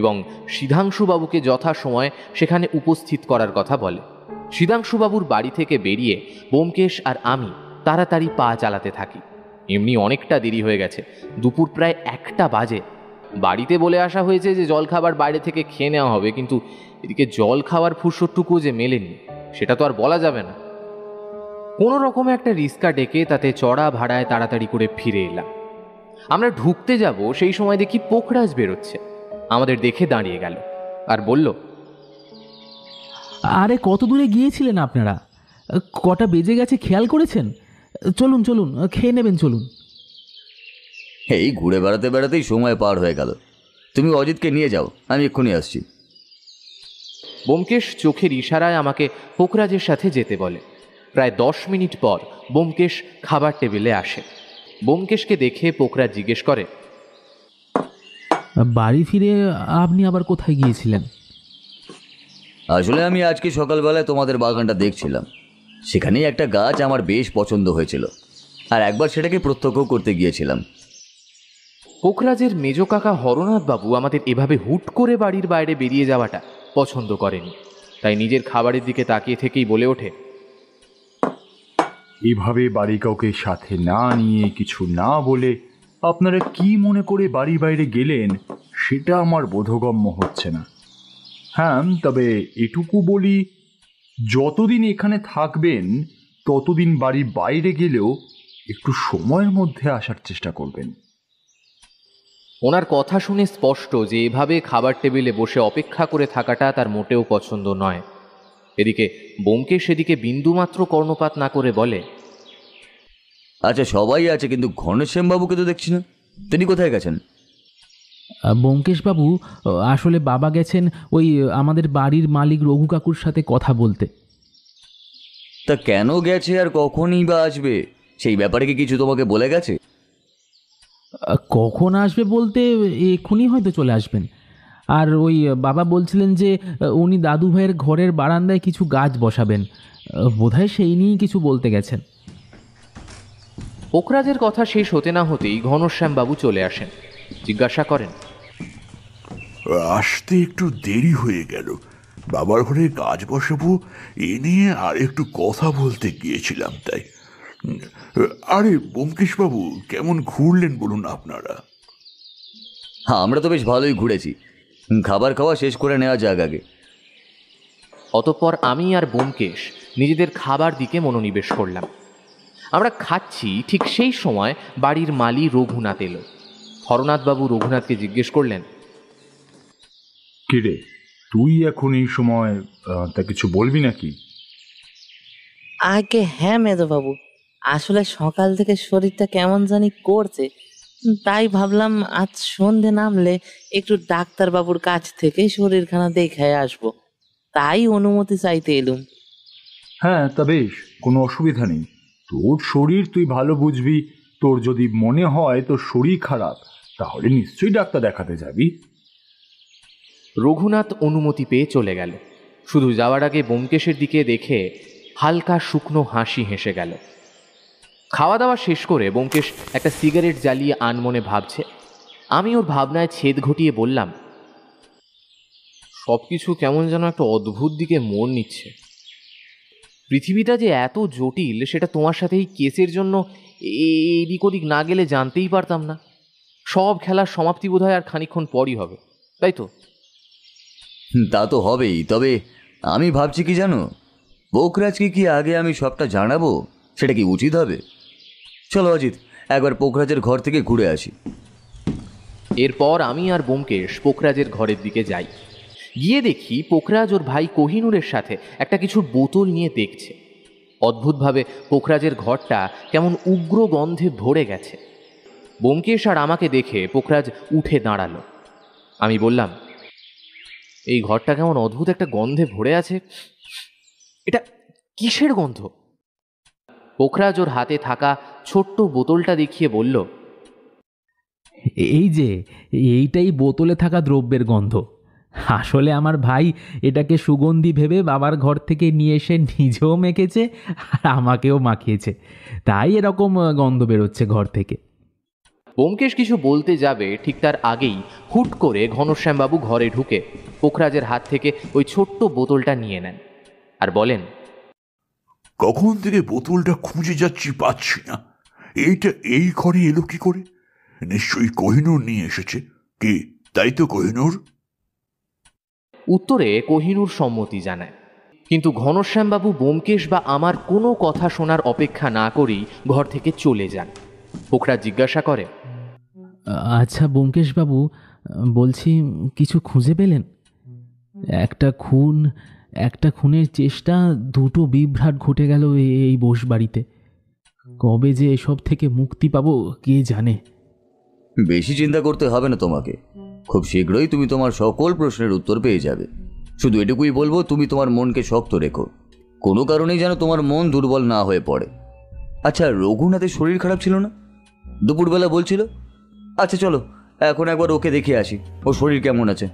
এবং সিধাংশুবাবুকে যথাসময়ে সেখানে উপস্থিত করার কথা বলে। সিধাংশুবাবুর বাড়ি থেকে বেরিয়ে ব্যোমকেশ আর আমি তাড়াতাড়ি পা চালাতে থাকি। এমনি অনেকটা দেরি হয়ে গেছে, দুপুর প্রায় 1টা বাজে। বাড়িতে বলে আসা হয়েছে যে জলখাবার বাইরে থেকে খেয়ে নেওয়া হবে, কিন্তু এদিকে জল খাওয়ার ফুরসতটুকু যে মেলেনি সেটা তো আর বলা যাবে না। কোনো রকমে একটা রিস্কা ডেকে তাতে চড়া ভাড়ায় তাড়াতাড়ি করে ফিরে এলাম। আমরা ঢুকতে যাব সেই সময় দেখি পোখরাজ বেরোচ্ছে। আমাদের দেখে দাঁড়িয়ে গেল আর বলল, আরে কত দূরে গিয়েছিলেন আপনারা? কটা বেজে গেছে খেয়াল করেছেন? চলুন চলুন, খেয়ে নেবেন, চলুন। এই ঘুরে বেড়াতে বেড়াতেই সময় পার হয়ে গেল। তুমি অজিতকে নিয়ে যাও, আমি এক্ষুনি আসছি। ব্যোমকেশ চোখের ইশারায় আমাকে পোখরাজের সাথে যেতে বলে। প্রায় 10 মিনিট পর ব্যোমকেশ খাবার টেবিলে আসে। ব্যোমকেশকে দেখে পোখরাজ জিজ্ঞেস করে, বাড়ি ফিরে আপনি আবার কোথায় গিয়েছিলেন? আসলে আমি আজকে সকালবেলায় তোমাদের বাগানটা দেখছিলাম। সেখানেই একটা গাছ আমার বেশ পছন্দ হয়েছিল, আর একবার সেটাকে প্রত্যক্ষ করতে গিয়েছিলাম। পোখরাজের মেজ কাকা হরনাথ বাবু আমাদের এভাবে হুট করে বাড়ির বাইরে বেরিয়ে যাওয়াটা পছন্দ করেনি, তাই নিজের খাবারের দিকে তাকিয়ে থেকেই বলে ওঠে, এভাবে বাড়ি কাউকে সাথে না নিয়ে, কিছু না বলে আপনারা কি মনে করে বাড়ির বাইরে গেলেন সেটা আমার বোধগম্য হচ্ছে না। হ্যাঁ, তবে এটুকু বলি, যতদিন এখানে থাকবেন ততদিন বাড়ির বাইরে গেলেও একটু সময়ের মধ্যে আসার চেষ্টা করবেন। ওনার কথা শুনে স্পষ্ট যে এভাবে খাবার টেবিলে বসে অপেক্ষা করে থাকাটা তার মোটেও পছন্দ নয়। এদিকে ব্যোমকেশ সেদিকে বিন্দুমাত্র কর্ণপাত না করে বলে, আচ্ছা সবাই আছে, কিন্তু ঘনশ্যামবাবুকে তো দেখছি না, তিনি কোথায় গেছেন? ব্যোমকেশবাবু, আসলে বাবা গেছেন ওই আমাদের বাড়ির মালিক রঘু কাকুর সাথে কথা বলতে। তা কেন গেছে আর কখনই বা আসবে, সেই ব্যাপারে কি কিছু তোমাকে বলে গেছে? কখন আসবে বলতে এক্ষুনি হয়তো চলে আসবেন। আর ওই বাবা বলছিলেন যে উনি দাদু ভাইয়ের ঘরের বারান্দায় কিছু গাছ বসাবেন, বোধহয় সেই নিয়েই কিছু বলতে গেছেন। পোখরাজের কথা শেষ হতে না হতেই ঘনশ্যামবাবু চলে আসেন। জিজ্ঞাসা করেন, আসতে একটু দেরি হয়ে গেল, বাবার ঘরে গাছ বসাবো এ নিয়ে আর একটু কথা বলতে গিয়েছিলাম তাই। আরে ব্যোমকেশবাবু, কেমন ঘুরলেন বলুন আপনারা? হ্যাঁ, আমরা তো বেশ ভালোই ঘুরেছি। খাবার খাওয়া শেষ করে নেওয়া যাক আগে। অতঃপর আমি আর ব্যোমকেশ নিজেদের খাবার দিকে মনোনিবেশ করলাম। আমরা খাচ্ছি, ঠিক সেই সময় বাড়ির মালি রঘুনাথ এলো। হরনাথবাবু রঘুনাথকে জিজ্ঞেস করলেন, কিরে, তুই এখন এই সময় তা কিছু বলবি নাকি? আগে হ্যাঁ মেজবাবু, আসলে সকাল থেকে শরীরটা কেমন জানি করছে, তাই ভাবলাম আজ সন্ধে নামলে একটু ডাক্তারবাবুর কাছ থেকে শরীরখানা দেখে আসবো, তাই অনুমতি চাইতে এলুম। হ্যাঁ, তা বেশ, কোনো অসুবিধা নেই। তোর শরীর তুই ভালো বুঝবি। তোর যদি মনে হয় তোর শরীর খারাপ, তাহলে নিশ্চয়ই ডাক্তার দেখাতে যাবি। রঘুনাথ অনুমতি পেয়ে চলে গেল। শুধু যাওয়ার আগে ব্যোমকেশের দিকে দেখে হালকা শুকনো হাসি হেসে গেল। খাওয়া দাওয়া শেষ করে ব্যোমকেশ একটা সিগারেট জ্বালিয়ে আনমনে ভাবছে। আমি ওর ভাবনায় ছেদ ঘটিয়ে বললাম, সব কিছু কেমন যেন একটা অদ্ভুত দিকে মোড় নিচ্ছে। পৃথিবীটা যে এত জটিল সেটা তোমার সাথে এই কেসের জন্য এদিক ওদিক না গেলে জানতেই পারতাম না। সব খেলার সমাপ্তি বোধহয় আর খানিকক্ষণ পরই হবে, তাই তো? তা তো হবেই, তবে আমি ভাবছি কি জানো, পোখরাজকে কি আগে আমি সবটা জানাবো? সেটা কি উচিত হবে? চলো অজিত, একবার পোখরাজের ঘর থেকে ঘুরে আসি। এরপর আমি আর ব্যোমকেশ পোখরাজের ঘরের দিকে যাই। গিয়ে দেখি পোখরাজ ওর ভাই কোহিনূরের সাথে একটা কিছুর বোতল নিয়ে দেখছে। অদ্ভুতভাবে পোখরাজের ঘরটা কেমন উগ্র গন্ধে ভরে গেছে। ব্যোমকেশ আর আমাকে দেখে পোখরাজ উঠে দাঁড়ালো। আমি বললাম, এই ঘরটা কেমন অদ্ভুত একটা গন্ধে ভরে আছে, এটা কিসের গন্ধ? পোখরাজ ওর হাতে থাকা ছোট্ট বোতলটা দেখিয়ে বলল, এই যে এইটাই বোতলে থাকা দ্রব্যের গন্ধ। আসলে আমার ভাই এটাকে সুগন্ধি ভেবে বাবার ঘর থেকে নিয়ে এসে নিজেও মেখেছে আর আমাকেও মাখিয়েছে, তাই এরকম গন্ধ বেরোচ্ছে ঘর থেকে। ব্যোমকেশ কিছু বলতে যাবে, ঠিক তার আগেই হুট করে ঘনশ্যামবাবু ঘরে ঢুকে পোখরাজের হাত থেকে ওই ছোট্ট বোতলটা নিয়ে নেন আর বলেন, কখন থেকে বোতলটা খুঁজে যাচ্ছি, পাচ্ছি না। এইটা এই ঘরে এলো কি করে? নিশ্চয়ই কোহিনূর নিয়ে এসেছে। কি তাই তো কোহিনূর? উত্তরে কোহিনূর সম্মতি জানায়, কিন্তু ঘনশ্যামবাবু ব্যোমকেশ বা আমার কোনো কথা শোনার অপেক্ষা না করেই ঘর থেকে চলে যান। পোখরাজ জিজ্ঞাসা করে, আচ্ছা ব্যোমকেশবাবু, বলছি কিছু খুঁজে পেলেন? একটা খুনের চেষ্টা, দুটো বিভ্রাট ঘটে গেল এই বসবাড়িতে। কবে যে এসব থেকে মুক্তি পাবো কে জানে। বেশি চিন্তা করতে হবে না তোমাকে, খুব শীঘ্রই তুমি তোমার সকল প্রশ্নের উত্তর পেয়ে যাবে। শুধু এটুকুই বলবো, তুমি তোমার মনকে শক্ত রেখো, কোনো কারণেই যেন তোমার মন দুর্বল না হয়ে পড়ে। আচ্ছা, রঘুনাথের শরীর খারাপ ছিল না? দুপুরবেলা বলছিল। আচ্ছা চলো এখন একবার ওকে দেখে আসি, ওর শরীর কেমন আছে।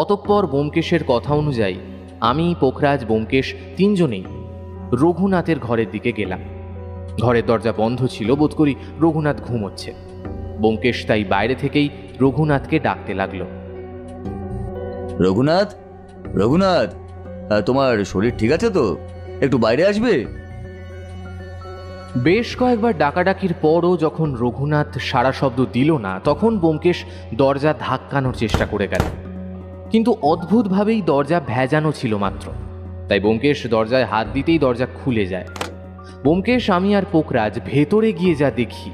অতঃপর ব্যোমকেশের কথা অনুযায়ী আমি, পোখরাজ, ব্যোমকেশ তিনজনেই রঘুনাথের ঘরের দিকে গেলাম। ঘরের দরজা বন্ধ ছিল, বোধ করি রঘুনাথ ঘুমোচ্ছে। ব্যোমকেশ তাই বাইরে থেকেই রঘুনাথকে ডাকতে লাগলো, রঘুনাথ, রঘুনাথ, তোমার শরীর ঠিক আছে তো? একটু বাইরে আসবে? বেশ কয়েকবার ডাকাডাকির পরও যখন রঘুনাথ সাড়া শব্দ দিল না, তখন ব্যোমকেশ দরজা ধাক্কানোর চেষ্টা করে গেল, কিন্তু অদ্ভুতভাবেই দরজা ভেজানো ছিল মাত্র। তাই ব্যোমকেশ দরজায় হাত দিতেই দরজা খুলে যায়। ব্যোমকেশ, আমি আর পোখরাজ ভেতরে গিয়ে যা দেখি,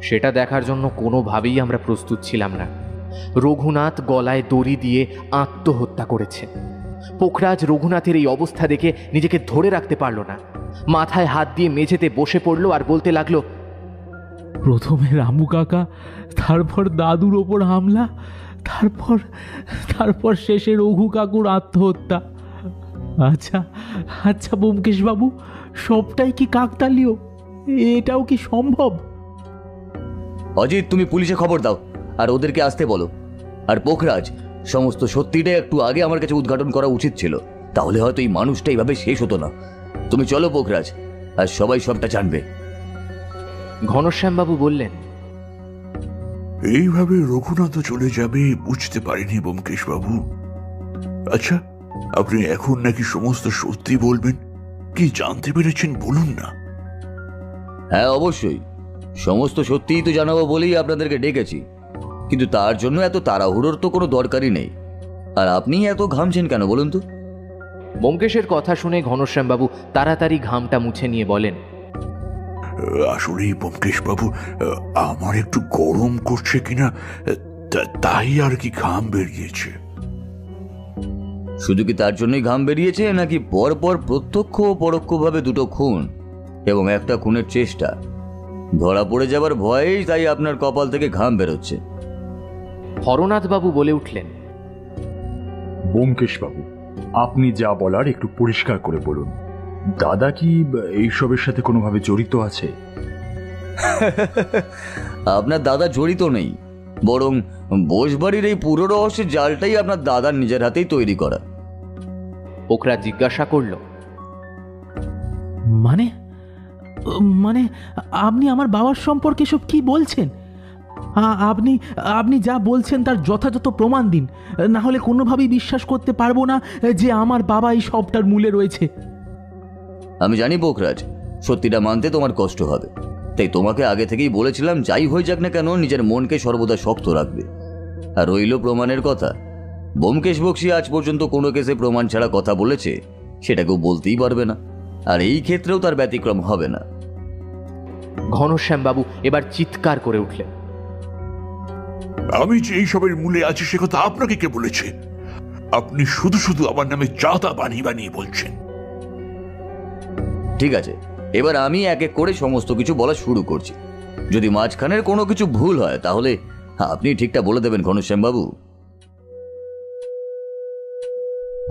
সেটা দেখার জন্য কোনোভাবেই আমরা প্রস্তুত ছিলাম না। রঘুনাথ গলায় দড়ি দিয়ে আত্মহত্যা করেছে। পোখরাজ রঘুনাথের এই অবস্থা দেখে নিজেকে ধরে রাখতে পারল না, মাথায় হাত দিয়ে মেঝেতে বসে পড়ল আর বলতে লাগলো, প্রথমে রামু কাকা, তারপর দাদুর ওপর হামলা, তারপর শেষে রঘু কাকুর আত্মহত্যা। আচ্ছা আচ্ছা ব্যোমকেশবাবু, সবটাই কি কাকতালীয়? এটাও কি সম্ভব? অজিত, তুমি পুলিশে খবর দাও আর ওদেরকে আসতে বলো। আর পোখরাজ, সমস্ত সত্যিটাই একটু আগে আমার কাছে উদ্ঘাটন করা উচিত ছিল, তাহলে হয়তো এই মানুষটা এইভাবে শেষ হতো না। তুমি চলো পোখরাজ, আর সবাই সবটা জানবে। ঘনশ্যামবাবু বললেন, এইভাবে রঘুনাথ চলে যাবে বুঝতে পারিনি ব্যোমকেশ বাবু। আচ্ছা, আপনি এখন নাকি সমস্ত সত্যি বলবেন? কি জানতে পেরেছেন বলুন না। হ্যাঁ অবশ্যই, সমস্ত সত্যিই তো জানাবো বলেই আপনাদেরকে ডেকেছি, কিন্তু তার জন্য এত তাড়াহুড়োর তো কোনো দরকারই নেই। আর আপনি এত ঘামছেন কেন বলুন তো? ব্যোমকেশের কথা শুনে ঘনশ্যামবাবু তাড়াতাড়ি ঘামটা মুছে নিয়ে বলেন, আসলেই ব্যোমকেশ বাবু, আমার একটু গরম করছে কিনা, তাই আর কি ঘাম বেরিয়েছে। শুধু কি তার জন্যই ঘাম বেরিয়েছে, নাকি পরপর প্রত্যক্ষ ও পরোক্ষভাবে দুটো খুন এবং একটা খুনের চেষ্টা ধরা পড়ে যাবার ভয়েই তাই আপনার কপাল থেকে ঘাম বেরোচ্ছে? হরনাথবাবু বলে উঠলেন, ব্যোমকেশ বাবু, আপনি যা বলার একটু পরিষ্কার করে বলুন। দাদা কি এইসবের সাথে কোনোভাবে জড়িত আছে? আপনার দাদা জড়িত নেই, বরং বোসবাড়ির এই পুরো রহস্যের জালটাই আপনার দাদার নিজের হাতেই তৈরি করা। পোখরাজ জিজ্ঞাসা করল, মানে আপনি আমার বাবার সম্পর্কে সব কি বলছেন? আপনি আপনি যা বলছেন তার যথাযথ প্রমাণ দিন, না হলে কোনোভাবেই বিশ্বাস করতে পারবো না যে আমার বাবা এই সবটার মূলে রয়েছে। আমি জানি পোখরাজ, সত্যিটা মানতে তোমার কষ্ট হবে, তাই তোমাকে আগে থেকেই বলেছিলাম যাই হয়ে যাক না কেন নিজের মনকে সর্বদা শক্ত রাখবে। আর রইল প্রমাণের কথা, ব্যোমকেশ বক্সী আজ পর্যন্ত কোনো কেসে প্রমাণ ছাড়া কথা বলেছে সেটাকেও বলতেই পারবে না, আর এই ক্ষেত্রেও তার ব্যতিক্রম হবে না। ঘনশ্যামবাবু এবার চিৎকার করে উঠলেন, আমি যে এইসবের মূলে আছি সে কথা আপনাকে কে বলেছে? আপনি শুধু শুধু আমার নামে চাঁদা বানিয়ে বানিয়ে বলছেন। ঠিক আছে, এবার আমি এক এক করে সমস্ত কিছু বলা শুরু করছি। যদি মাঝখানের কোনো কিছু ভুল হয় তাহলে আপনি ঠিকটা বলে দেবেন ঘনশ্যামবাবু।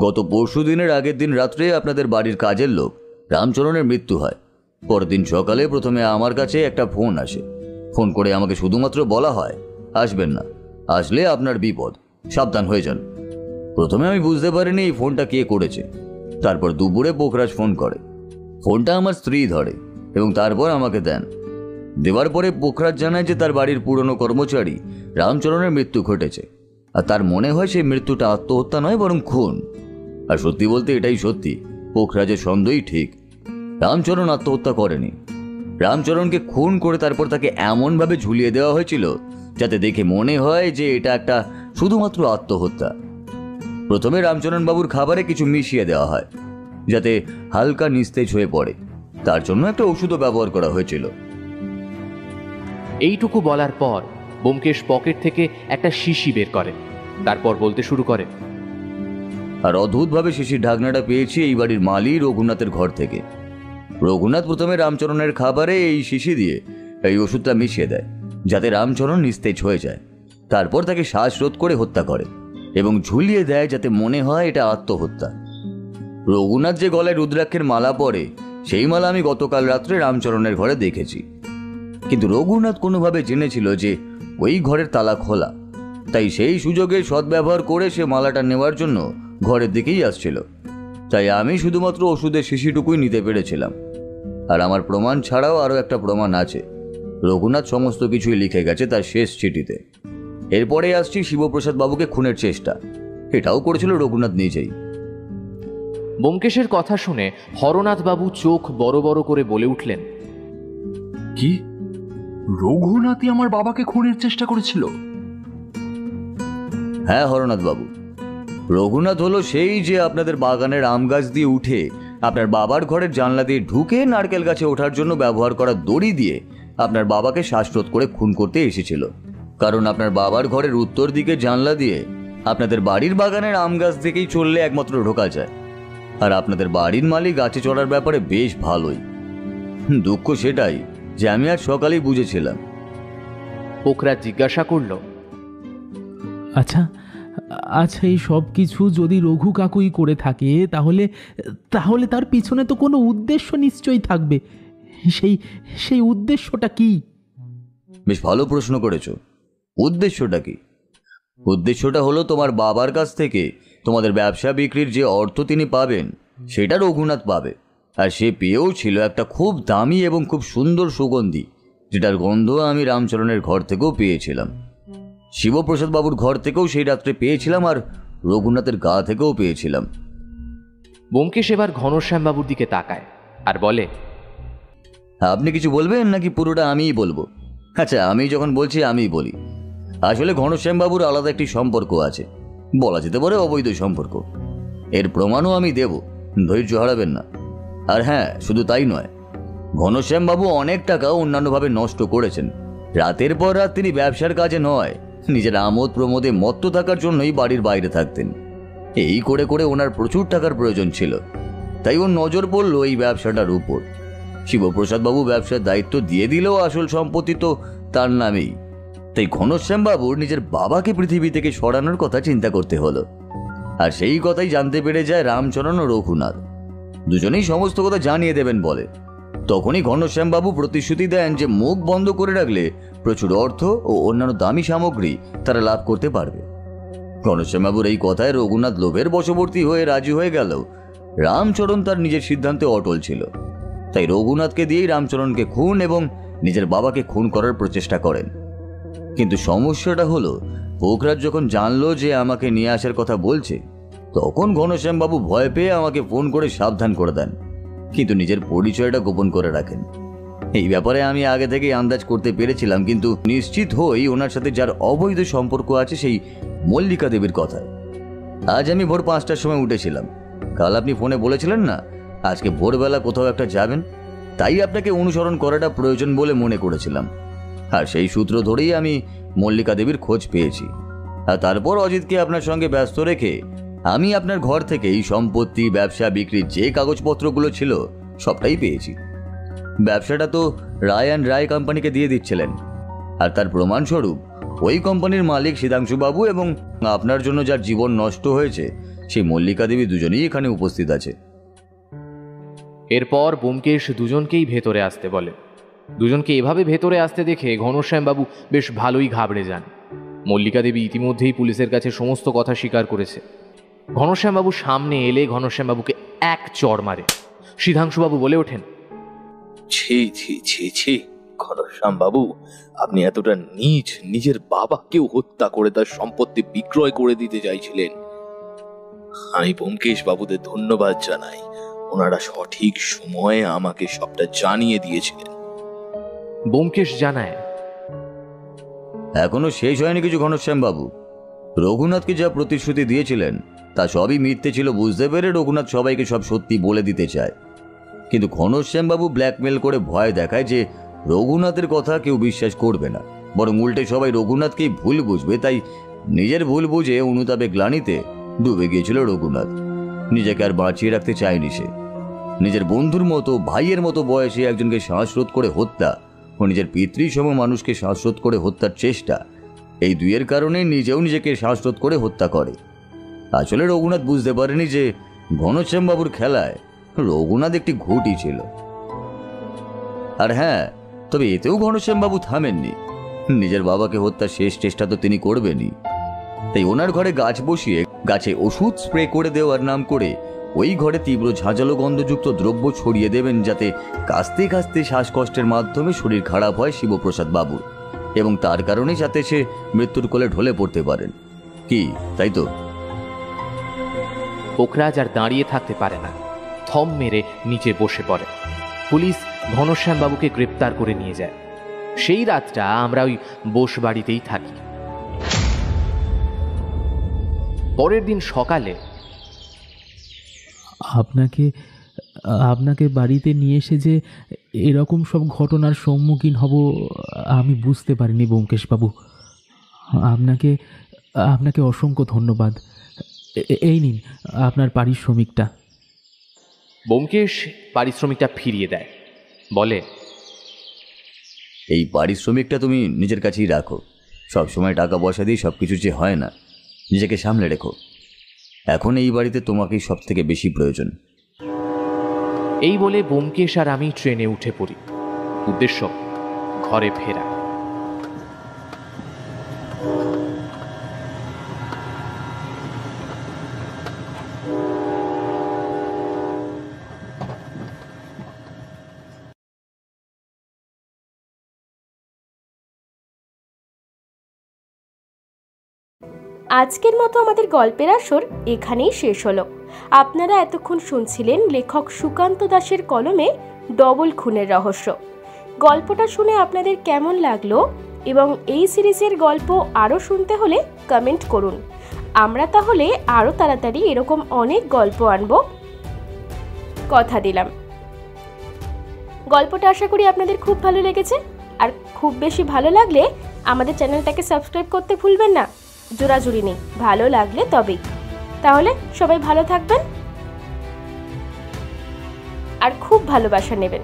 গত পরশু দিনের আগের দিন রাত্রে আপনাদের বাড়ির কাজের লোক রামচরণের মৃত্যু হয়। পরদিন সকালে প্রথমে আমার কাছে একটা ফোন আসে। ফোন করে আমাকে শুধুমাত্র বলা হয় আসবেন না, আসলে আপনার বিপদ, সাবধান হয়ে যান। প্রথমে আমি বুঝতে পারিনি এই ফোনটা কে করেছে। তারপর দুপুরে পোখরাজ ফোন করে। ফোনটা আমার স্ত্রী ধরে এবং তারপর আমাকে দেন। দেওয়ার পরে পোখরাজ জানায় যে তার বাড়ির পুরনো কর্মচারী রামচরণের মৃত্যু ঘটেছে, আর তার মনে হয় সেই মৃত্যুটা আত্মহত্যা নয় বরং খুন। আর সত্যি বলতে এটাই সত্যি, পোখরাজের সন্দেহই ঠিক। রামচরণ আত্মহত্যা করেনি, রামচরণকে খুন করে তারপর তাকে এমনভাবে ঝুলিয়ে দেওয়া হয়েছিল যাতে দেখে মনে হয় যে এটা একটা শুধুমাত্র আত্মহত্যা। প্রথমে রামচরণ বাবুর খাবারে কিছু মিশিয়ে দেওয়া হয় যাতে হালকা নিস্তেজ হয়ে পড়ে, তার জন্য একটা ওষুধও ব্যবহার করা হয়েছিল। এইটুকু বলার পর ব্যোমকেশ পকেট থেকে একটা শিশি বের করে, তারপর বলতে শুরু করে, আর অদ্ভুতভাবে শিশির ঢাকনাটা পেয়েছি এই বাড়ির মালি রঘুনাথের ঘর থেকে। রঘুনাথ প্রথমে রামচরণের খাবারে এই শিশি দিয়ে এই ওষুধটা মিশিয়ে দেয় যাতে রামচরণ নিস্তেজ হয়ে যায়। তারপর তাকে শ্বাসরোধ করে হত্যা করে এবং ঝুলিয়ে দেয় যাতে মনে হয় এটা আত্মহত্যা। রঘুনাথ যে গলায় রুদ্রাক্ষের মালা পরে সেই মালা আমি গতকাল রাত্রে রামচরণের ঘরে দেখেছি, কিন্তু রঘুনাথ কোনোভাবে জেনেছিল যে ওই ঘরের তালা খোলা, তাই সেই সুযোগে সদ্ব্যবহার করে সে মালাটা নেওয়ার জন্য ঘরের দিকেই আসছিল। তাই আমি শুধুমাত্র ওষুধের শিশিটুকুই নিতে পেরেছিলাম। আর আমার প্রমাণ ছাড়াও আরও একটা প্রমাণ আছে, রঘুনাথ সমস্ত কিছুই লিখে গেছে তার শেষ চিঠিতে। এরপরে আসছি শিবপ্রসাদ বাবুকে খুনের চেষ্টা, এটাও করেছিল রঘুনাথ নিজেই। ব্যোমকেশের কথা শুনে হরনাথ বাবু চোখ বড় বড় করে বলে উঠলেন, কি, রঘুনাথই আমার বাবাকে খুনের চেষ্টা করেছিল? হ্যাঁ হরনাথ বাবু, রঘুনাথ হলো সেই যে আপনাদের বাগানের আম গাছ দিয়ে উঠে আপনার বাবার ঘরের জানলা দিয়ে ঢুকে নারকেল গাছে ওঠার জন্য ব্যবহার করা দড়ি দিয়ে আপনার বাবাকে শ্বাসরোধ করে খুন করতে এসেছিল। কারণ আপনার বাবার ঘরের উত্তর দিকে জানলা দিয়ে আপনাদের বাড়ির বাগানের আম গাছ দিকেই চললে একমাত্র ঢোকা যায়। আর আপনাদের বাড়ির মালিক গাছে চড়ার ব্যাপারে বেশ ভালোই। দুঃখ সেটাই যে আমি আজ সকালেই বুঝেছিলাম। পোখরাজ জিজ্ঞাসা করল, আচ্ছা আচ্ছা, এই সব কিছু যদি রঘু কাকুই করে থাকে তাহলে তাহলে তার পিছনে তো কোনো উদ্দেশ্য নিশ্চয়ই থাকবে। সেই সেই উদ্দেশ্যটা কি? বেশ ভালো প্রশ্ন করেছো। উদ্দেশ্যটা কি? উদ্দেশ্যটা হলো তোমার বাবার কাছ থেকে তোমাদের ব্যবসা বিক্রির যে অর্থ তিনি পাবেন সেটা রঘুনাথ পাবে। আর সে পেয়েও ছিল একটা খুব দামি এবং খুব সুন্দর সুগন্ধি, যেটার গন্ধ আমি রামচরণের ঘর থেকেও পেয়েছিলাম, শিবপ্রসাদ বাবুর ঘর থেকেও সেই রাত্রে পেয়েছিলাম, আর রঘুনাথের গা থেকেও পেয়েছিলাম। ব্যোমকেশ এবার ঘনশ্যামবাবুর দিকে তাকায় আর বলে, আপনি কিছু বলবেন নাকি পুরোটা আমিই বলবো? আচ্ছা, আমি যখন বলছি আমিই বলি। আসলে ঘনশ্যামবাবুর আলাদা একটি সম্পর্ক আছে, বলা যেতে পারে অবৈধ সম্পর্ক। এর প্রমাণও আমি দেব, ধৈর্য হারাবেন না। আর হ্যাঁ, শুধু তাই নয়, ঘনশ্যামবাবু অনেক টাকা অন্যান্যভাবে নষ্ট করেছেন। রাতের পর রাত তিনি ব্যবসার কাজে নয়, নিজের আমোদ প্রমোদে মত্ত থাকার জন্যই বাড়ির বাইরে থাকতেন। এই করে করে ওনার প্রচুর টাকার প্রয়োজন ছিল, তাই ওর নজর পড়ল এই ব্যবসাটার উপর। শিবপ্রসাদ বাবু ব্যবসার দায়িত্ব দিয়ে দিলেও আসল সম্পত্তি তো তার নামেই। তাই ঘনশ্যামবাবুর নিজের বাবাকে পৃথিবী থেকে সরানোর কথা চিন্তা করতে হলো। আর সেই কথাই জানতে পেরে যায় রামচরণ ও রঘুনাথ। দুজনেই সমস্ত কথা জানিয়ে দেবেন বলে। তখনই ঘনশ্যামবাবু প্রতিশ্রুতি দেন যে মুখ বন্ধ করে রাখলে প্রচুর অর্থ ও অন্যান্য দামি সামগ্রী তারা লাভ করতে পারবে। ঘনশ্যামবাবুর এই কথায় রঘুনাথ লোভের বশবর্তী হয়ে রাজি হয়ে গেল। রামচরণ তার নিজের সিদ্ধান্তে অটল ছিল, তাই রঘুনাথকে দিয়েই রামচরণকে খুন এবং নিজের বাবাকে খুন করার প্রচেষ্টা করেন। কিন্তু সমস্যাটা হলো পোখরাজ যখন জানলো যে আমাকে নিয়ে আসার কথা বলছে, তখন ঘনশ্যামবাবু ভয় পেয়ে আমাকে ফোন করে সাবধান করে দেন, কিন্তু নিজের পরিচয়টা গোপন করে রাখেন। এই ব্যাপারে আমি আগে থেকেই আন্দাজ করতে পেরেছিলাম, কিন্তু নিশ্চিত হই ওনার সাথে যার অবৈধ সম্পর্ক আছে সেই মল্লিকা দেবীর কথা। আজ আমি ভোর 5টার সময় উঠেছিলাম। কাল আপনি ফোনে বলেছিলেন না আজকে ভোরবেলা কোথাও একটা যাবেন, তাই আপনাকে অনুসরণ করাটা প্রয়োজন বলে মনে করেছিলাম। আর সেই সূত্র ধরেই আমি মল্লিকা দেবীর খোঁজ পেয়েছি। আর তারপর অজিতকে আপনার সঙ্গে ব্যস্ত রেখে আমি আপনার ঘর থেকেই সম্পত্তি, ব্যবসা, বিক্রির যে কাগজপত্রগুলো ছিল সবটাই পেয়েছি। ব্যবসাটা তো রায় অ্যান্ড রায় কোম্পানিকে দিয়ে দিচ্ছিলেন, আর তার প্রমাণস্বরূপ ওই কোম্পানির মালিক সিদ্ধাংশুবাবু এবং আপনার জন্য যার জীবন নষ্ট হয়েছে সেই মল্লিকা দেবী দুজনেই এখানে উপস্থিত আছে। এরপর ব্যোমকেশ দুজনকেই ভেতরে আসতে বলে। দুজনকে এভাবে ভেতরে আসতে দেখে ঘনশ্যামবাবু বেশ ভালোই ঘাবড়ে যান। মল্লিকা দেবী ইতিমধ্যেই পুলিশের কাছে সমস্ত কথা স্বীকার করেছে। ঘনশ্যামবাবু সামনে এলে ঘনশ্যামবাবুকে এক চড় মারে। সিদ্ধাংশুবাবু বলে ওঠেন, ছি ছি ছি ছি ঘনশ্যাম বাবু, আপনি এতটা নীচ, নিজের বাবাকেও হত্যা করে তার সম্পত্তি বিক্রয় করে দিতে চাইছিলেন। আমি ব্যোমকেশ বাবুদের ধন্যবাদ জানাই, ওনারা সঠিক সময়ে আমাকে সবটা জানিয়ে দিয়েছিলেন। ব্যোমকেশ জানায়, এখনো শেষ হয়নি কিছু ঘনশ্যামবাবু। রঘুনাথকে যা প্রতিশ্রুতি দিয়েছিলেন তা সবই মিথ্যে ছিল বুঝতে পেরে রঘুনাথ সবাইকে সব সত্যি বলে দিতে চায়, কিন্তু ঘনশ্যামবাবু ব্ল্যাকমেল করে ভয় দেখায় যে রঘুনাথের কথা কেউ বিশ্বাস করবে না, বরং উল্টে সবাই রঘুনাথকেই ভুল বুঝবে। তাই নিজের ভুল বুঝে অনুতাপে গ্লানিতে ডুবে গিয়েছিল রঘুনাথ। নিজেকে আর বাঁচিয়ে রাখতে চায়নি সে। নিজের বন্ধুর মতো, ভাইয়ের মতো বয়সে একজনকে শ্বাসরোধ করে হত্যা ও নিজের পিতৃসম মানুষকে শ্বাসরোধ করে হত্যার চেষ্টা, এই দুইয়ের কারণে নিজেও নিজেকে শ্বাসরোধ করে হত্যা করে। আসলে রঘুনাথ বুঝতে পারেনি যে ঘনশ্যামবাবুর খেলায় রঘুনাথ একটি ঘুঁটি ছিল। আর হ্যাঁ, তবে এতেও ঘনশ্যামবাবু থামেননি। নিজের বাবাকে হত্যার শেষ চেষ্টা তো তিনি করবেনই। তাই ওনার ঘরে গাছ বসিয়ে গাছে ওষুধ স্প্রে করে দেওয়ার নাম করে ওই ঘরে তীব্র ঝাঁঝালো গন্ধযুক্ত দ্রব্য ছড়িয়ে দেবেন, যাতে কাস্তে কাস্তে শ্বাসকষ্টের মাধ্যমে শরীর খারাপ হয় শিবপ্রসাদ বাবুর, এবং তার কারণে যাতে সে মৃত্যুর কোলে ঢলে পড়তে পারেন। কি তাই তো? পোখরাজ আর দাঁড়িয়ে থাকতে পারে না, থম মেরে নিচে বসে পড়ে। পুলিশ ঘনশ্যামবাবুকে গ্রেপ্তার করে নিয়ে যায়। সেই রাতটা আমরা ওই বোস বাড়িতেই থাকি। পরের দিন সকালে আপনাকে বাড়িতে নিয়ে এসে যে এরকম সব ঘটনার সম্মুখীন হব আমি বুঝতে পারিনি ব্যোমকেশবাবু। আপনাকে অসংখ্য ধন্যবাদ। এই নিন আপনার পারিশ্রমিকটা। ব্যোমকেশ পারিশ্রমিকটা ফিরিয়ে দেয়, বলে, এই পারিশ্রমিকটা তুমি নিজের কাছেই রাখো। সবসময় টাকা পয়সা দিয়ে সব কিছু যে হয় না, নিজেকে সামলে রেখো। এখন এই বাড়িতে তোমাকেই সব থেকে বেশি প্রয়োজন। এই বলে ব্যোমকেশ আর আমি ট্রেনে উঠে পড়ি। উদ্দেশ্য ঘরে ফেরা। আজকের মতো আমাদের গল্পের আসর এখানেই শেষ হলো। আপনারা এতক্ষণ শুনছিলেন লেখক সুকান্ত দাশের কলমে ডবল খুনের রহস্য। গল্পটা শুনে আপনাদের কেমন লাগলো এবং এই সিরিজের গল্প আরও শুনতে হলে কমেন্ট করুন। আমরা তাহলে আরও তাড়াতাড়ি এরকম অনেক গল্প আনব, কথা দিলাম। গল্পটা আশা করি আপনাদের খুব ভালো লেগেছে, আর খুব বেশি ভালো লাগলে আমাদের চ্যানেলটাকে সাবস্ক্রাইব করতে ভুলবেন না। জোরাজুরি নেই, ভালো লাগলে তবেই। তাহলে সবাই ভালো থাকবেন আর খুব ভালোবাসা নেবেন।